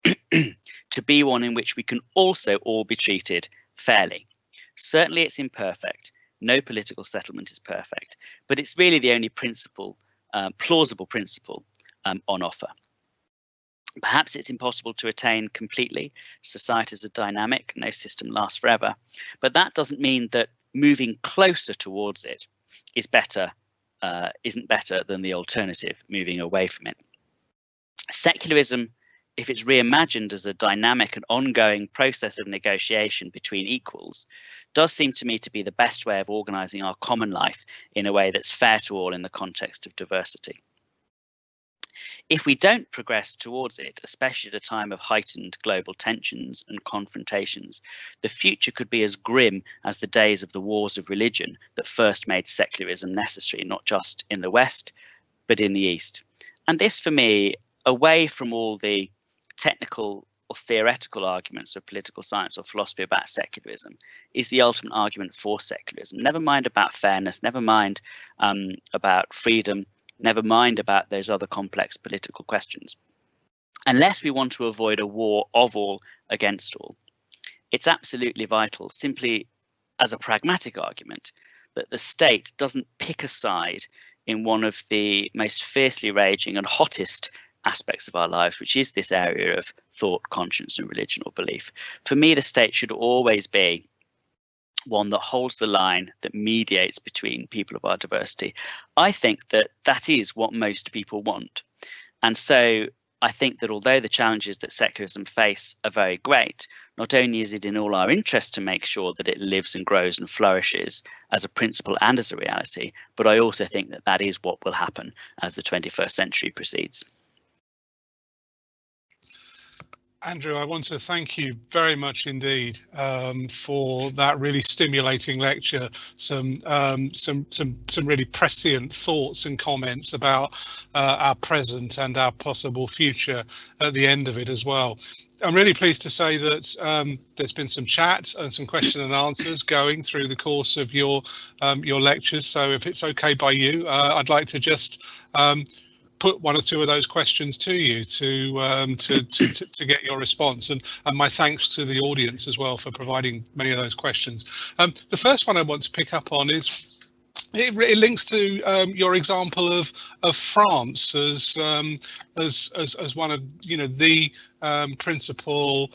[SPEAKER 2] to be one in which we can also all be treated fairly. Certainly it's imperfect. No political settlement is perfect, but it's really the only principle, plausible principle on offer. Perhaps it's impossible to attain completely. Societies are dynamic, no system lasts forever, but that doesn't mean that moving closer towards it is better, isn't better than the alternative, moving away from it. Secularism, if it's reimagined as a dynamic and ongoing process of negotiation between equals, does seem to me to be the best way of organising our common life in a way that's fair to all in the context of diversity. If we don't progress towards it, especially at a time of heightened global tensions and confrontations, the future could be as grim as the days of the wars of religion that first made secularism necessary, not just in the West, but in the East. And this, for me, away from all the technical or theoretical arguments of political science or philosophy about secularism is the ultimate argument for secularism. Never mind about fairness, never mind about freedom, never mind about those other complex political questions. Unless we want to avoid a war of all against all, it's absolutely vital, simply as a pragmatic argument, that the state doesn't pick a side in one of the most fiercely raging and hottest aspects of our lives, which is this area of thought, conscience, and religion or belief. For me, the state should always be one that holds the line, that mediates between people of our diversity. I think that that is what most people want. And so I think that although the challenges that secularism face are very great, not only is it in all our interest to make sure that it lives and grows and flourishes as a principle and as a reality, but I also think that that is what will happen as the 21st century proceeds.
[SPEAKER 1] Andrew, I want to thank you very much indeed for that really stimulating lecture. Some really prescient thoughts and comments about our present and our possible future at the end of it as well. I'm really pleased to say that there's been some chat and some question and answers going through the course of your lectures. So if it's okay by you, I'd like to just put one or two of those questions to you to get your response, and my thanks to the audience as well for providing many of those questions. The first one I want to pick up on is it links to your example of France as one of the principal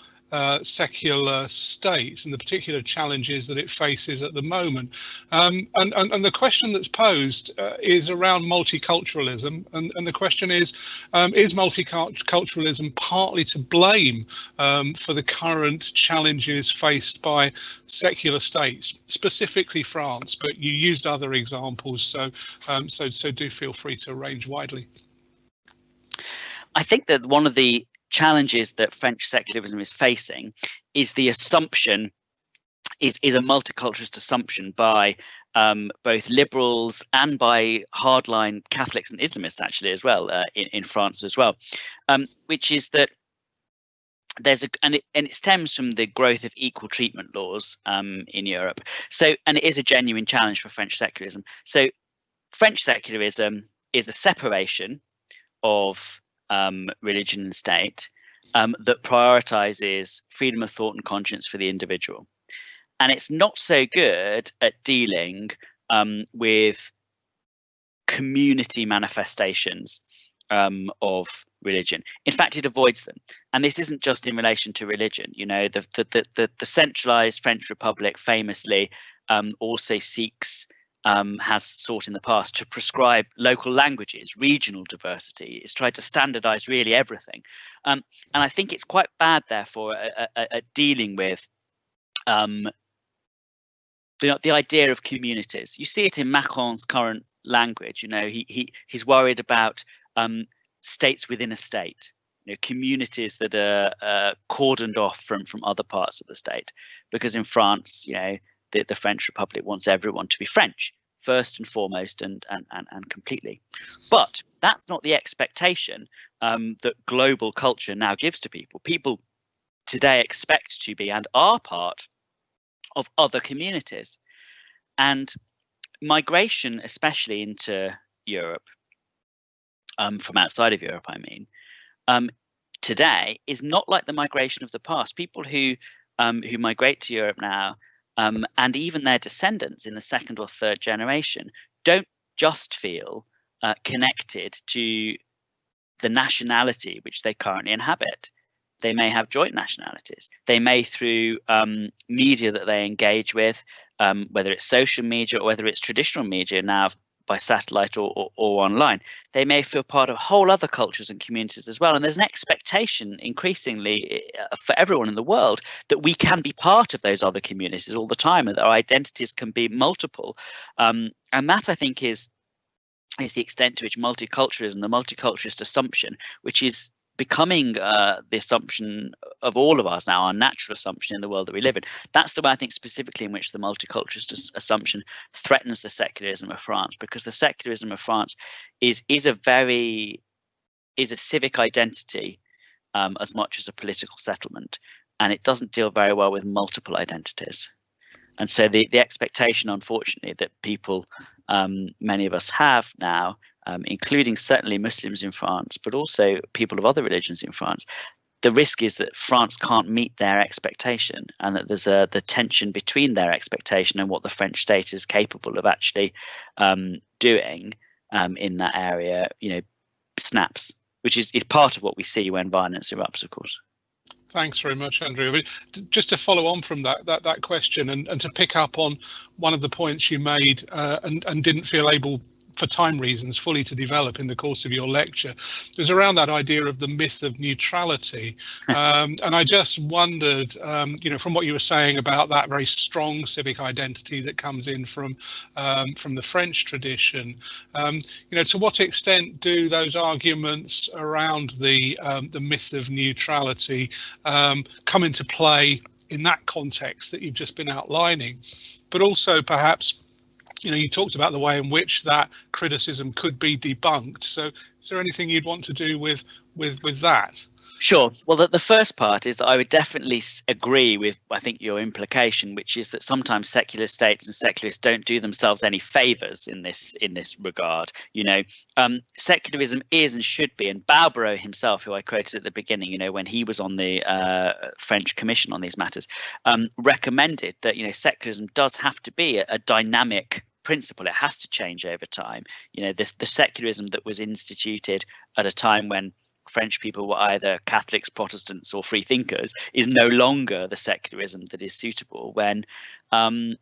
[SPEAKER 1] secular states and the particular challenges that it faces at the moment. And the question that's posed is around multiculturalism. And the question is multiculturalism partly to blame for the current challenges faced by secular states, specifically France, but you used other examples, so do feel free to range widely.
[SPEAKER 2] I think that one of the challenges that French secularism is facing is the assumption, is a multiculturalist assumption by both liberals and by hardline Catholics and Islamists actually as well in France as well, which is that there's and it stems from the growth of equal treatment laws in Europe. So, and it is a genuine challenge for French secularism. So French secularism is a separation of religion and state that prioritizes freedom of thought and conscience for the individual. And it's not so good at dealing with community manifestations of religion. In fact, it avoids them. And this isn't just in relation to religion. You know, the centralized French Republic famously also seeks has sought in the past to prescribe local languages, regional diversity. It's tried to standardize really everything. And I think it's quite bad, therefore, at dealing with the idea of communities. You see it in Macron's current language. You know, he's worried about states within a state, you know, communities that are cordoned off from other parts of the state, because in France, you know, the French Republic wants everyone to be French first and foremost and completely. But that's not the expectation that global culture now gives to people. People today expect to be and are part of other communities. And migration, especially into Europe, from outside of Europe, I mean, today is not like the migration of the past. People who migrate to Europe now, and even their descendants in the second or third generation, don't just feel connected to the nationality which they currently inhabit. They may have joint nationalities. They may, through media that they engage with, whether it's social media or whether it's traditional media now by satellite or online, they may feel part of whole other cultures and communities as well. And there's an expectation increasingly for everyone in the world that we can be part of those other communities all the time, and that our identities can be multiple. And that, I think, is the extent to which multiculturalism, the multiculturalist assumption, which is becoming the assumption of all of us now, our natural assumption in the world that we live in. That's the way I think specifically in which the multiculturalist assumption threatens the secularism of France, because the secularism of France is a civic identity as much as a political settlement, and it doesn't deal very well with multiple identities. And so the expectation, unfortunately, that people, many of us have now, including certainly Muslims in France, but also people of other religions in France, the risk is that France can't meet their expectation, and that there's the tension between their expectation and what the French state is capable of actually doing in that area, snaps, which is part of what we see when violence erupts, of course.
[SPEAKER 1] Thanks very much, Andrew. I mean, just to follow on from that question, and to pick up on one of the points you made and didn't feel able, for time reasons, fully to develop in the course of your lecture, was around that idea of the myth of neutrality. And I just wondered, from what you were saying about that very strong civic identity that comes in from the French tradition, to what extent do those arguments around the myth of neutrality come into play in that context that you've just been outlining, but also perhaps, you talked about the way in which that criticism could be debunked. So is there anything you'd want to do with that?
[SPEAKER 2] Sure. Well, the first part is that I would definitely agree with, I think, your implication, which is that sometimes secular states and secularists don't do themselves any favors in this regard. Secularism is and should be, and Barbaro himself, who I quoted at the beginning, when he was on the French Commission on these matters, recommended that secularism does have to be a dynamic principle. It has to change over time. The secularism that was instituted at a time when French people were either Catholics, Protestants, or free thinkers is no longer the secularism that is suitable when there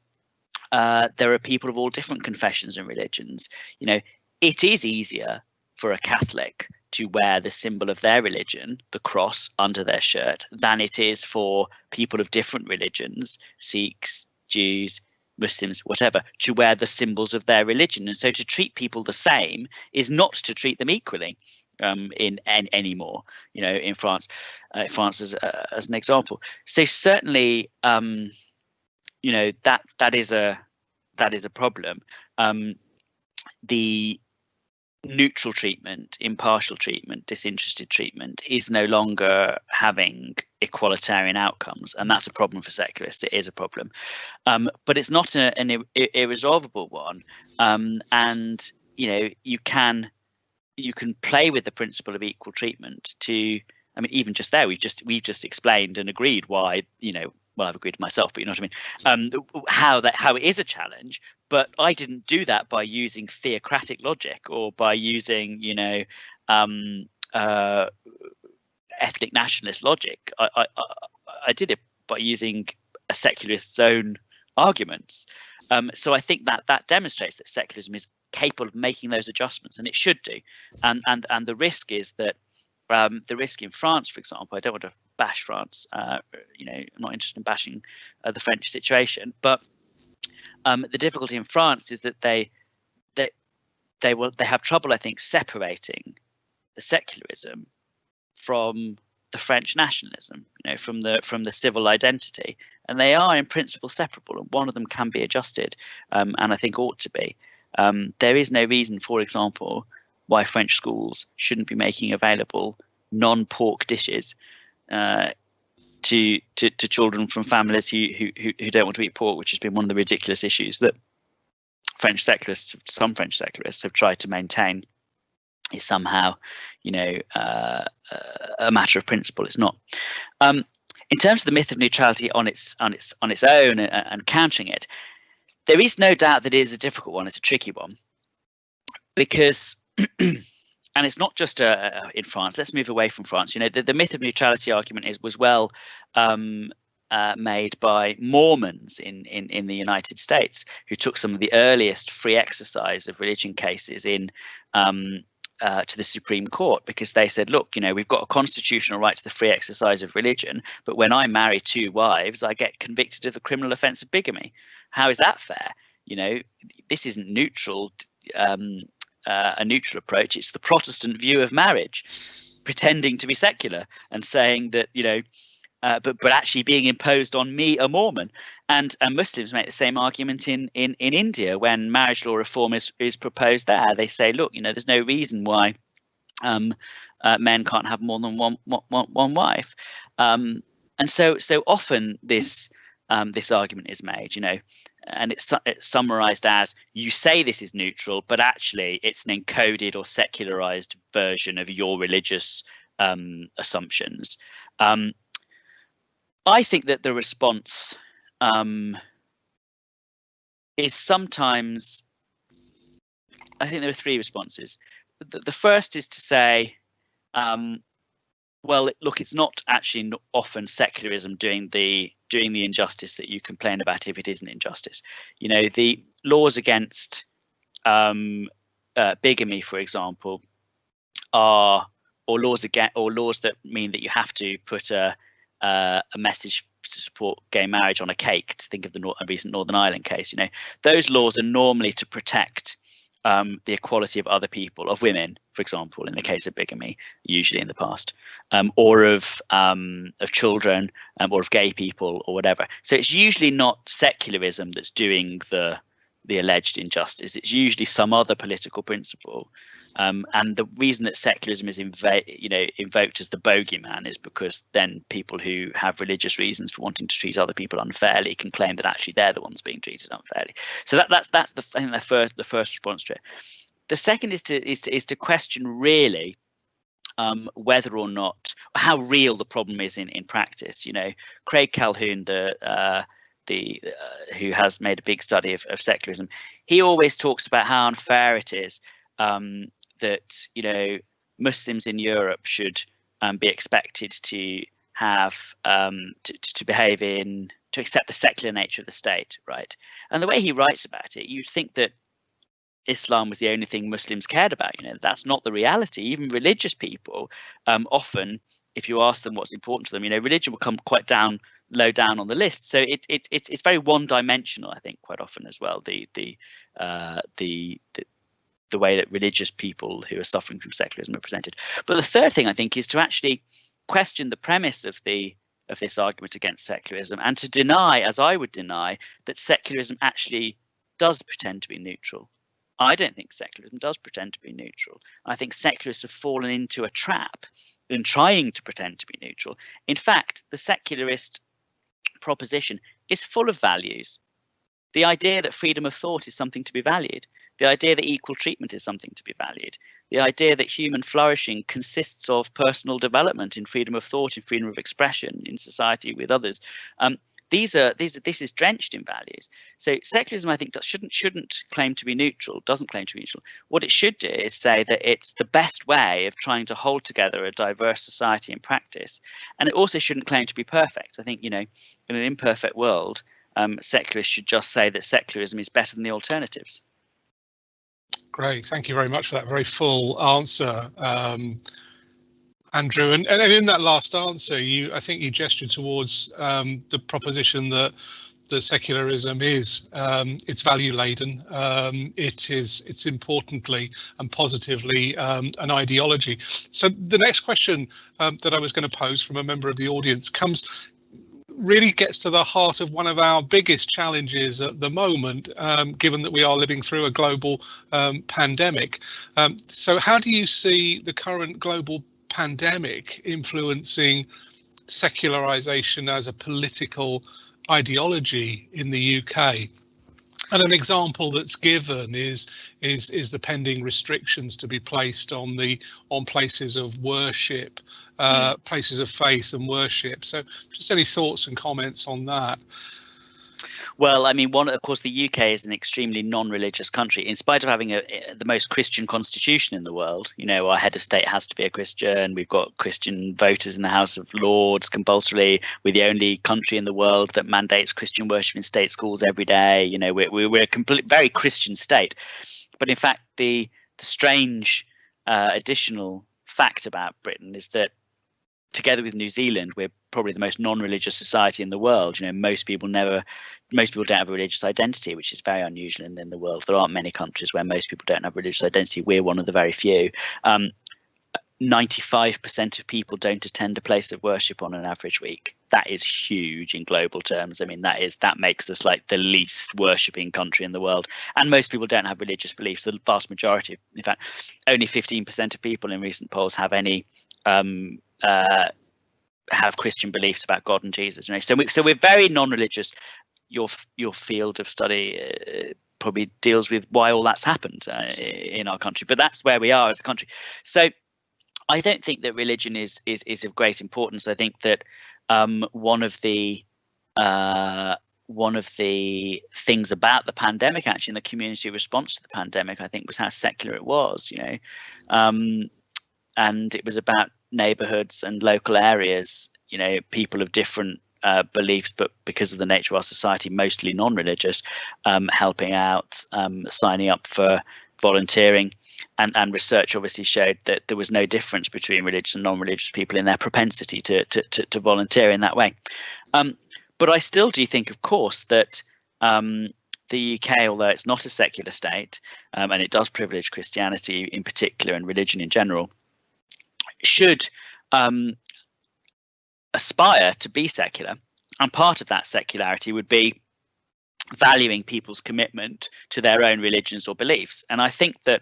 [SPEAKER 2] are people of all different confessions and religions. It is easier for a Catholic to wear the symbol of their religion, the cross, under their shirt than it is for people of different religions, Sikhs, Jews, Muslims, whatever, to wear the symbols of their religion. And so to treat people the same is not to treat them equally. Anymore, in France, as an example. So certainly, that is a problem. The neutral treatment, impartial treatment, disinterested treatment is no longer having equalitarian outcomes, and that's a problem for secularists. It is a problem, but it's not an irresolvable one. And you can play with the principle of equal treatment to, even just there, we've just explained and agreed why, I've agreed with myself, but you know what I mean, how it is a challenge. But I didn't do that by using theocratic logic or by using, ethnic nationalist logic. I did it by using a secularist's own arguments. So I think that demonstrates that secularism is capable of making those adjustments, and it should do. And the risk is that the risk in France, for example, I don't want to bash France. I'm not interested in bashing the French situation, but the difficulty in France is that they have trouble, I think, separating the secularism from the French nationalism, from the civil identity, and they are in principle separable, and one of them can be adjusted, and I think ought to be. There is no reason, for example, why French schools shouldn't be making available non-pork dishes to children from families who don't want to eat pork, which has been one of the ridiculous issues that some French secularists have tried to maintain is somehow, a matter of principle. It's not. In terms of the myth of neutrality on its own and countering it, there is no doubt that it is a difficult one. It's a tricky one because, and it's not just in France. Let's move away from France. The myth of neutrality argument was well made by Mormons in the United States, who took some of the earliest free exercise of religion cases in to the Supreme Court, because they said, look, we've got a constitutional right to the free exercise of religion, but when I marry two wives, I get convicted of the criminal offence of bigamy. How is that fair? This isn't neutral, a neutral approach. It's the Protestant view of marriage, pretending to be secular and saying that, but actually being imposed on me, a Mormon. And Muslims make the same argument in India when marriage law reform is proposed there. They say, look, there's no reason why men can't have more than one wife, and so often this argument is made, and it's summarized as, you say this is neutral, but actually it's an encoded or secularized version of your religious assumptions. I think that the response is sometimes, I think there are three responses. The first is to say, well, look, it's not actually often secularism doing the injustice that you complain about if it is an injustice. The laws against bigamy, for example, or laws that mean that you have to put a message to support gay marriage on a cake, to think of the recent Northern Ireland case. Those laws are normally to protect the equality of other people, of women, for example, in the case of bigamy, usually in the past, or of children, or of gay people, or whatever. So it's usually not secularism that's doing the alleged injustice. It's usually some other political principle. And the reason that secularism is invoked as the bogeyman is because then people who have religious reasons for wanting to treat other people unfairly can claim that actually they're the ones being treated unfairly. So that's I think the first response to it. The second is to question really whether or not, how real the problem is in practice. Craig Calhoun, who has made a big study of secularism, he always talks about how unfair it is that Muslims in Europe should be expected to have to behave to accept the secular nature of the state, right? And the way he writes about it, you'd think that Islam was the only thing Muslims cared about. That's not the reality. Even religious people, often, if you ask them what's important to them, religion will come quite low down on the list. So it's very one-dimensional, I think, quite often as well. The way that religious people who are suffering from secularism are presented. But the third thing, I think, is to actually question the premise of this argument against secularism, and to deny, as I would deny, that secularism actually does pretend to be neutral. I don't think secularism does pretend to be neutral. I think secularists have fallen into a trap in trying to pretend to be neutral. In fact, the secularist proposition is full of values. The idea that freedom of thought is something to be valued, the idea that equal treatment is something to be valued, the idea that human flourishing consists of personal development in freedom of thought, in freedom of expression, in society with others. This is drenched in values. So secularism, I think, shouldn't claim to be neutral, doesn't claim to be neutral. What it should do is say that it's the best way of trying to hold together a diverse society in practice. And it also shouldn't claim to be perfect. I think, in an imperfect world, secularists should just say that secularism is better than the alternatives.
[SPEAKER 1] Great, thank you very much for that very full answer, Andrew. And in that last answer, I think you gestured towards the proposition that secularism is it's value laden. It's importantly and positively an ideology. So the next question that I was going to pose from a member of the audience really gets to the heart of one of our biggest challenges at the moment, given that we are living through a global pandemic. So how do you see the current global pandemic influencing secularization as a political ideology in the UK? And an example that's given is the pending restrictions to be placed on places of worship, places of faith and worship. So just any thoughts and comments on that?
[SPEAKER 2] Well, I mean, of course, the UK is an extremely non-religious country, in spite of having the most Christian constitution in the world. Our head of state has to be a Christian. We've got Christian voters in the House of Lords compulsorily. We're the only country in the world that mandates Christian worship in state schools every day. We're a very Christian state. But in fact, the strange additional fact about Britain is that, together with New Zealand, we're probably the most non-religious society in the world. Most people don't have a religious identity, which is very unusual in the world. There aren't many countries where most people don't have religious identity. We're one of the very few. 95% of people don't attend a place of worship on an average week. That is huge in global terms. I mean, that makes us like the least worshipping country in the world. And most people don't have religious beliefs. The vast majority, in fact, only 15% of people in recent polls have any have Christian beliefs about God and Jesus. You know? So we're very non-religious. Your field of study probably deals with why all that's happened in our country, but that's where we are as a country. So I don't think that religion is of great importance. I think that one of the things about the pandemic, actually, in the community response to the pandemic, I think, was how secular it was. You know, and it was about neighbourhoods and local areas. You know, people of different beliefs, but because of the nature of our society, mostly non-religious, helping out, signing up for volunteering. And research obviously showed that there was no difference between religious and non-religious people in their propensity to volunteer in that way. But I still do think, of course, that the UK, although it's not a secular state, and it does privilege Christianity in particular and religion in general, should aspire to be secular. And part of that secularity would be valuing people's commitment to their own religions or beliefs. And I think that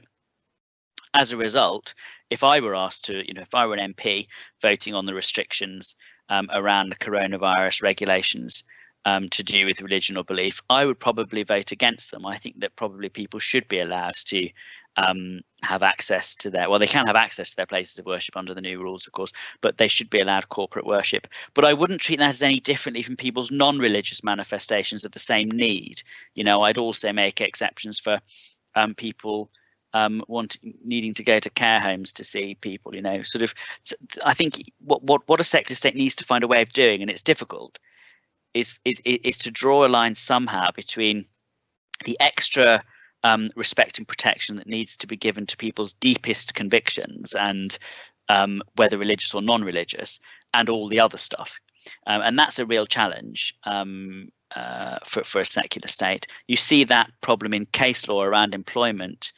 [SPEAKER 2] as a result, if I were asked to, you know, if I were an MP voting on the restrictions around the coronavirus regulations to do with religion or belief, I would probably vote against them. I think that probably people should be allowed to have access to they can have access to their places of worship under the new rules, of course, but they should be allowed corporate worship. But I wouldn't treat that as any differently from people's non-religious manifestations of the same need. You know, I'd also make exceptions for people needing to go to care homes to see people, you know, sort of. I think what a secular state needs to find a way of doing, and it's difficult, is to draw a line somehow between the extra respect and protection that needs to be given to people's deepest convictions, and whether religious or non-religious, and all the other stuff. And that's a real challenge for a secular state. You see that problem in case law around employment,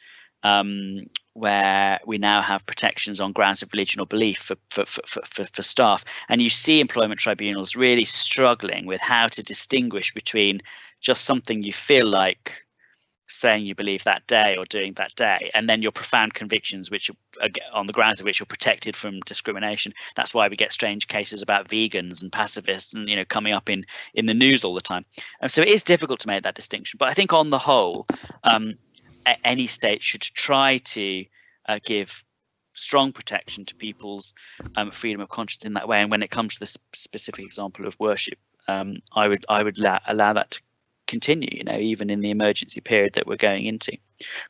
[SPEAKER 2] where we now have protections on grounds of religion or belief for staff, and you see employment tribunals really struggling with how to distinguish between just something you feel like saying you believe that day or doing that day, and then your profound convictions, which are on the grounds of which you're protected from discrimination. That's why we get strange cases about vegans and pacifists, and, you know, coming up in the news all the time. And so it is difficult to make that distinction. But I think on the whole, any state should try to give strong protection to people's freedom of conscience in that way. And when it comes to the specific example of worship, I would allow that to continue, you know, even in the emergency period that we're going into.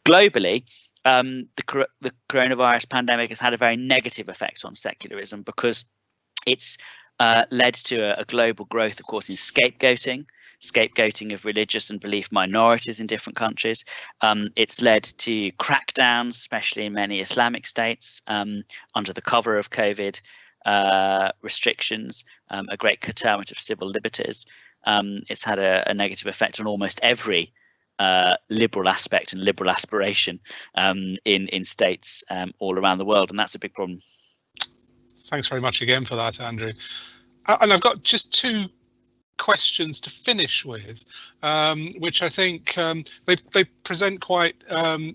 [SPEAKER 2] Globally, the coronavirus pandemic has had a very negative effect on secularism, because it's led to a global growth, of course, in scapegoating of religious and belief minorities in different countries. It's led to crackdowns, especially in many Islamic states, under the cover of COVID restrictions, a great curtailment of civil liberties. It's had a negative effect on almost every liberal aspect and liberal aspiration in states all around the world, and that's a big problem.
[SPEAKER 1] Thanks very much again for that, Andrew. And I've got just two questions to finish with, which I think they present quite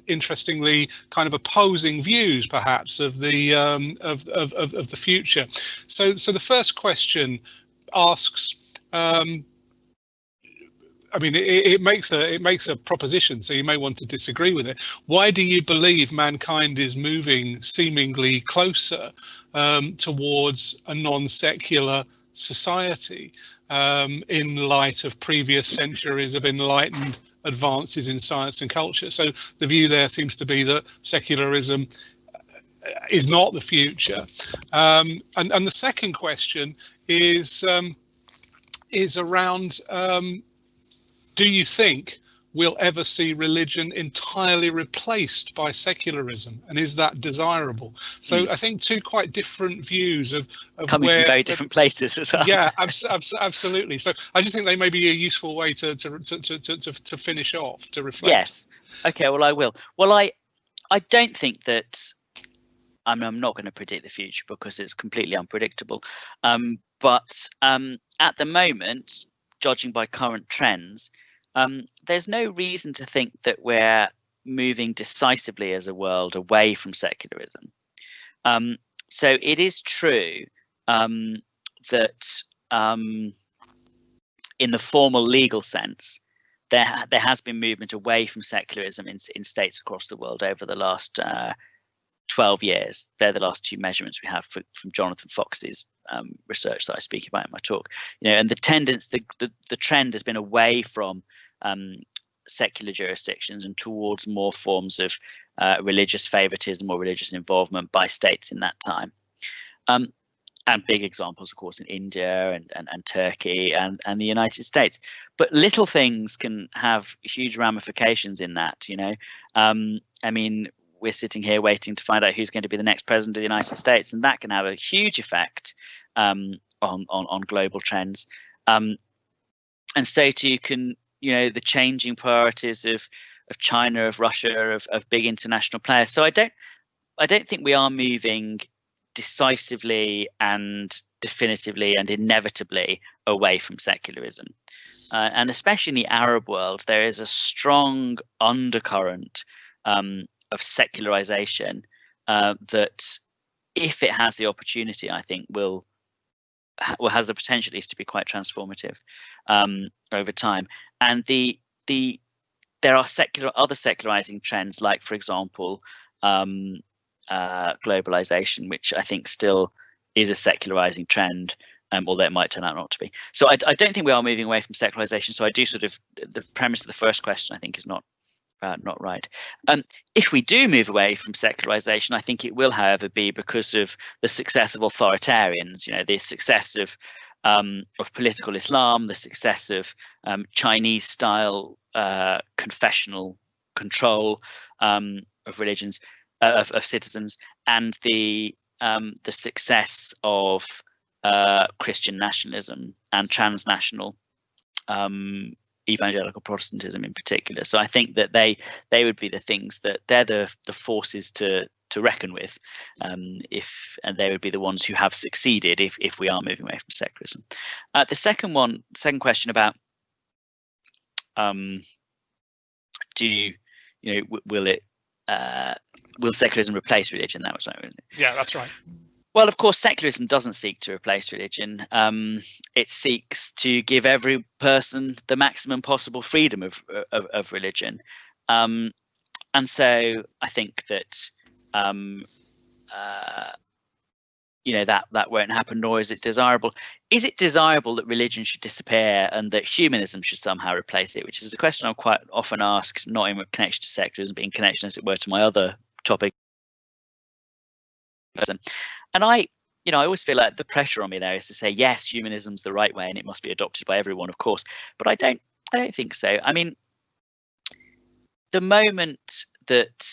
[SPEAKER 1] interestingly kind of opposing views, perhaps, of the of the future. So the first question asks, I mean, it makes a proposition, so you may want to disagree with it. Why do you believe mankind is moving seemingly closer towards a non-secular society in light of previous centuries of enlightened advances in science and culture? So the view there seems to be that secularism is not the future. And the second question is around, do you think we'll ever see religion entirely replaced by secularism, and is that desirable? So I think two quite different views of
[SPEAKER 2] coming from very different places as well.
[SPEAKER 1] Yeah, absolutely. So I just think they may be a useful way to finish off, to reflect.
[SPEAKER 2] Yes. Okay. Well, I will. Well, I don't think that I'm not going to predict the future because it's completely unpredictable. But at the moment, judging by current trends, there's no reason to think that we're moving decisively as a world away from secularism. So it is true that in the formal legal sense, there has been movement away from secularism in states across the world over the last 12 years. They're the last two measurements we have from Jonathan Fox's research that I speak about in my talk. And the trend has been away from secular jurisdictions and towards more forms of religious favoritism or religious involvement by states in that time. And big examples, of course, in India and Turkey and the United States. But little things can have huge ramifications in that, I mean, we're sitting here waiting to find out who's going to be the next president of the United States, and that can have a huge effect on global trends. And so too can, the changing priorities of China, of Russia, of big international players. So I don't think we are moving decisively and definitively and inevitably away from secularism. And especially in the Arab world, there is a strong undercurrent of secularization that, if it has the opportunity, I think has the potential at least to be quite transformative over time. And there are other secularizing trends, like, for example, globalization, which I think still is a secularizing trend, although it might turn out not to be. So I don't think we are moving away from secularization. So I do the premise of the first question, I think, is not right. If we do move away from secularization, I think it will, however, be because of the success of authoritarians, the success of political Islam, the success of Chinese-style confessional control of religions, of citizens, and the success of Christian nationalism and transnational evangelical Protestantism in particular. So I think that they would be the things that they're the forces to reckon with, and they would be the ones who have succeeded if we are moving away from secularism. The second question about will secularism replace religion? That was right.
[SPEAKER 1] Yeah, that's right.
[SPEAKER 2] Well, of course, secularism doesn't seek to replace religion. It seeks to give every person the maximum possible freedom of religion. And so I think that that won't happen, nor is it desirable. Is it desirable that religion should disappear and that humanism should somehow replace it? Which is a question I'm quite often asked, not in connection to secularism, but in connection, as it were, to my other topic. And I always feel like the pressure on me there is to say, yes, humanism's the right way and it must be adopted by everyone, of course. But I don't think so. I mean, the moment that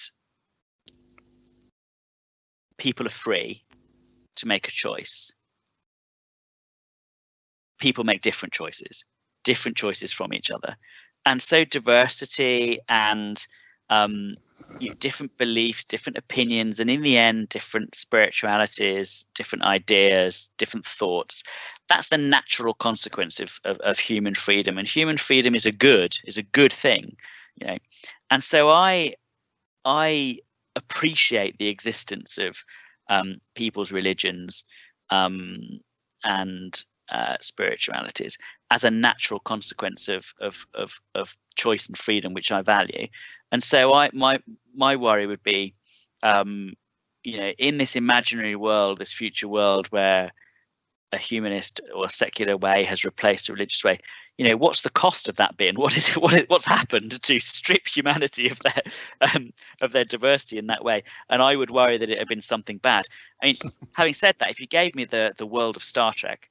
[SPEAKER 2] people are free to make a choice, people make different choices from each other. And so diversity and different beliefs, different opinions, and in the end, different spiritualities, different ideas, different thoughts. That's the natural consequence of human freedom, and human freedom is a good thing, And so I appreciate the existence of people's religions and spiritualities as a natural consequence of choice and freedom, which I value. And so my worry would be, in this imaginary world, this future world where a humanist or a secular way has replaced a religious way, what's the cost of that been? What's happened to strip humanity of their diversity in that way? And I would worry that it had been something bad. I mean, having said that, if you gave me the world of Star Trek,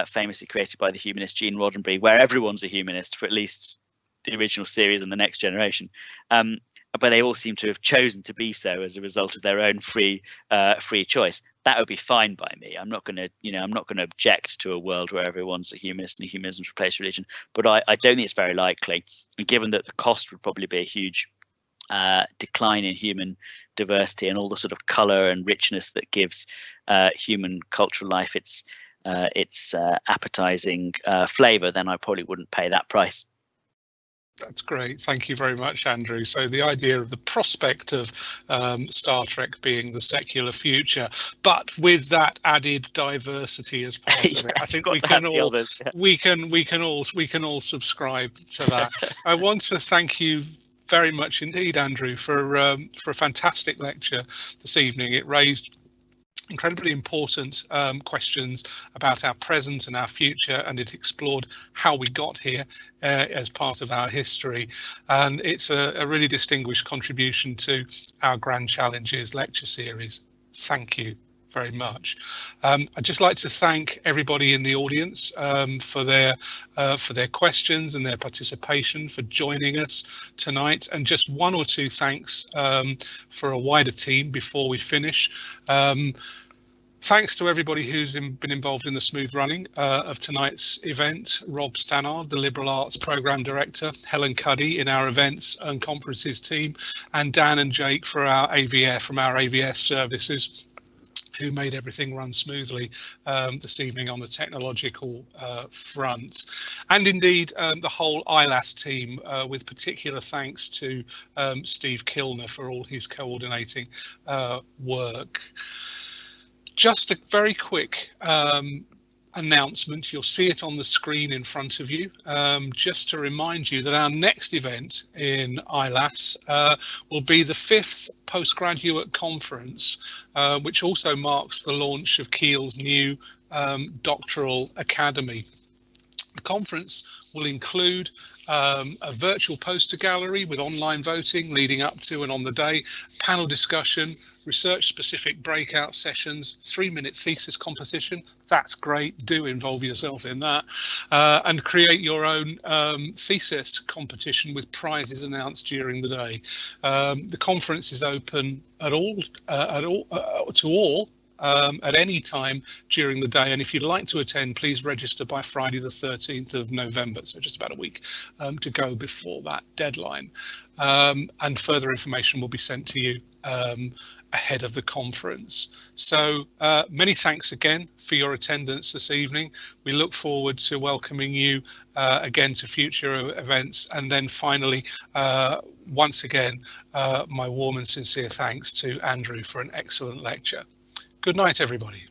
[SPEAKER 2] famously created by the humanist Gene Roddenberry, where everyone's a humanist for at least the original series and the Next Generation, but they all seem to have chosen to be so as a result of their own free choice. That would be fine by me. I'm not going to object to a world where everyone's a humanist and humanism's replaced religion. But I don't think it's very likely. And given that the cost would probably be a huge decline in human diversity and all the sort of colour and richness that gives human cultural life its appetizing flavour, then I probably wouldn't pay that price.
[SPEAKER 1] That's great. Thank you very much, Andrew. So the idea of the prospect of Star Trek being the secular future, but with that added diversity as part of it, I think we can all we can all subscribe to that. I want to thank you very much indeed, Andrew, for a fantastic lecture this evening. It raised incredibly important questions about our present and our future, and it explored how we got here as part of our history, and it's a really distinguished contribution to our Grand Challenges lecture series. Thank you very much. I'd just like to thank everybody in the audience for their questions and their participation, for joining us tonight, and just one or two thanks for a wider team before we finish. Thanks to everybody who's been involved in the smooth running of tonight's event. Rob Stannard, the Liberal Arts Programme Director, Helen Cuddy in our events and conferences team, and Dan and Jake from our AVS services, who made everything run smoothly this evening on the technological front. And indeed the whole ILAS team, with particular thanks to Steve Kilner for all his coordinating work. Just a very quick announcement, you'll see it on the screen in front of you, just to remind you that our next event in ILAS will be the 5th postgraduate conference, which also marks the launch of Keele's new doctoral academy. The conference will include a virtual poster gallery with online voting leading up to and on the day, panel discussion, research-specific breakout sessions, 3-minute thesis competition. That's great. Do involve yourself in that, and create your own thesis competition with prizes announced during the day. The conference is open to all. At any time during the day, and if you'd like to attend, please register by Friday the 13th of November, so just about a week to go before that deadline, and further information will be sent to you ahead of the conference. So many thanks again for your attendance this evening. We look forward to welcoming you again to future events, and then finally once again my warm and sincere thanks to Andrew for an excellent lecture. Good night, everybody.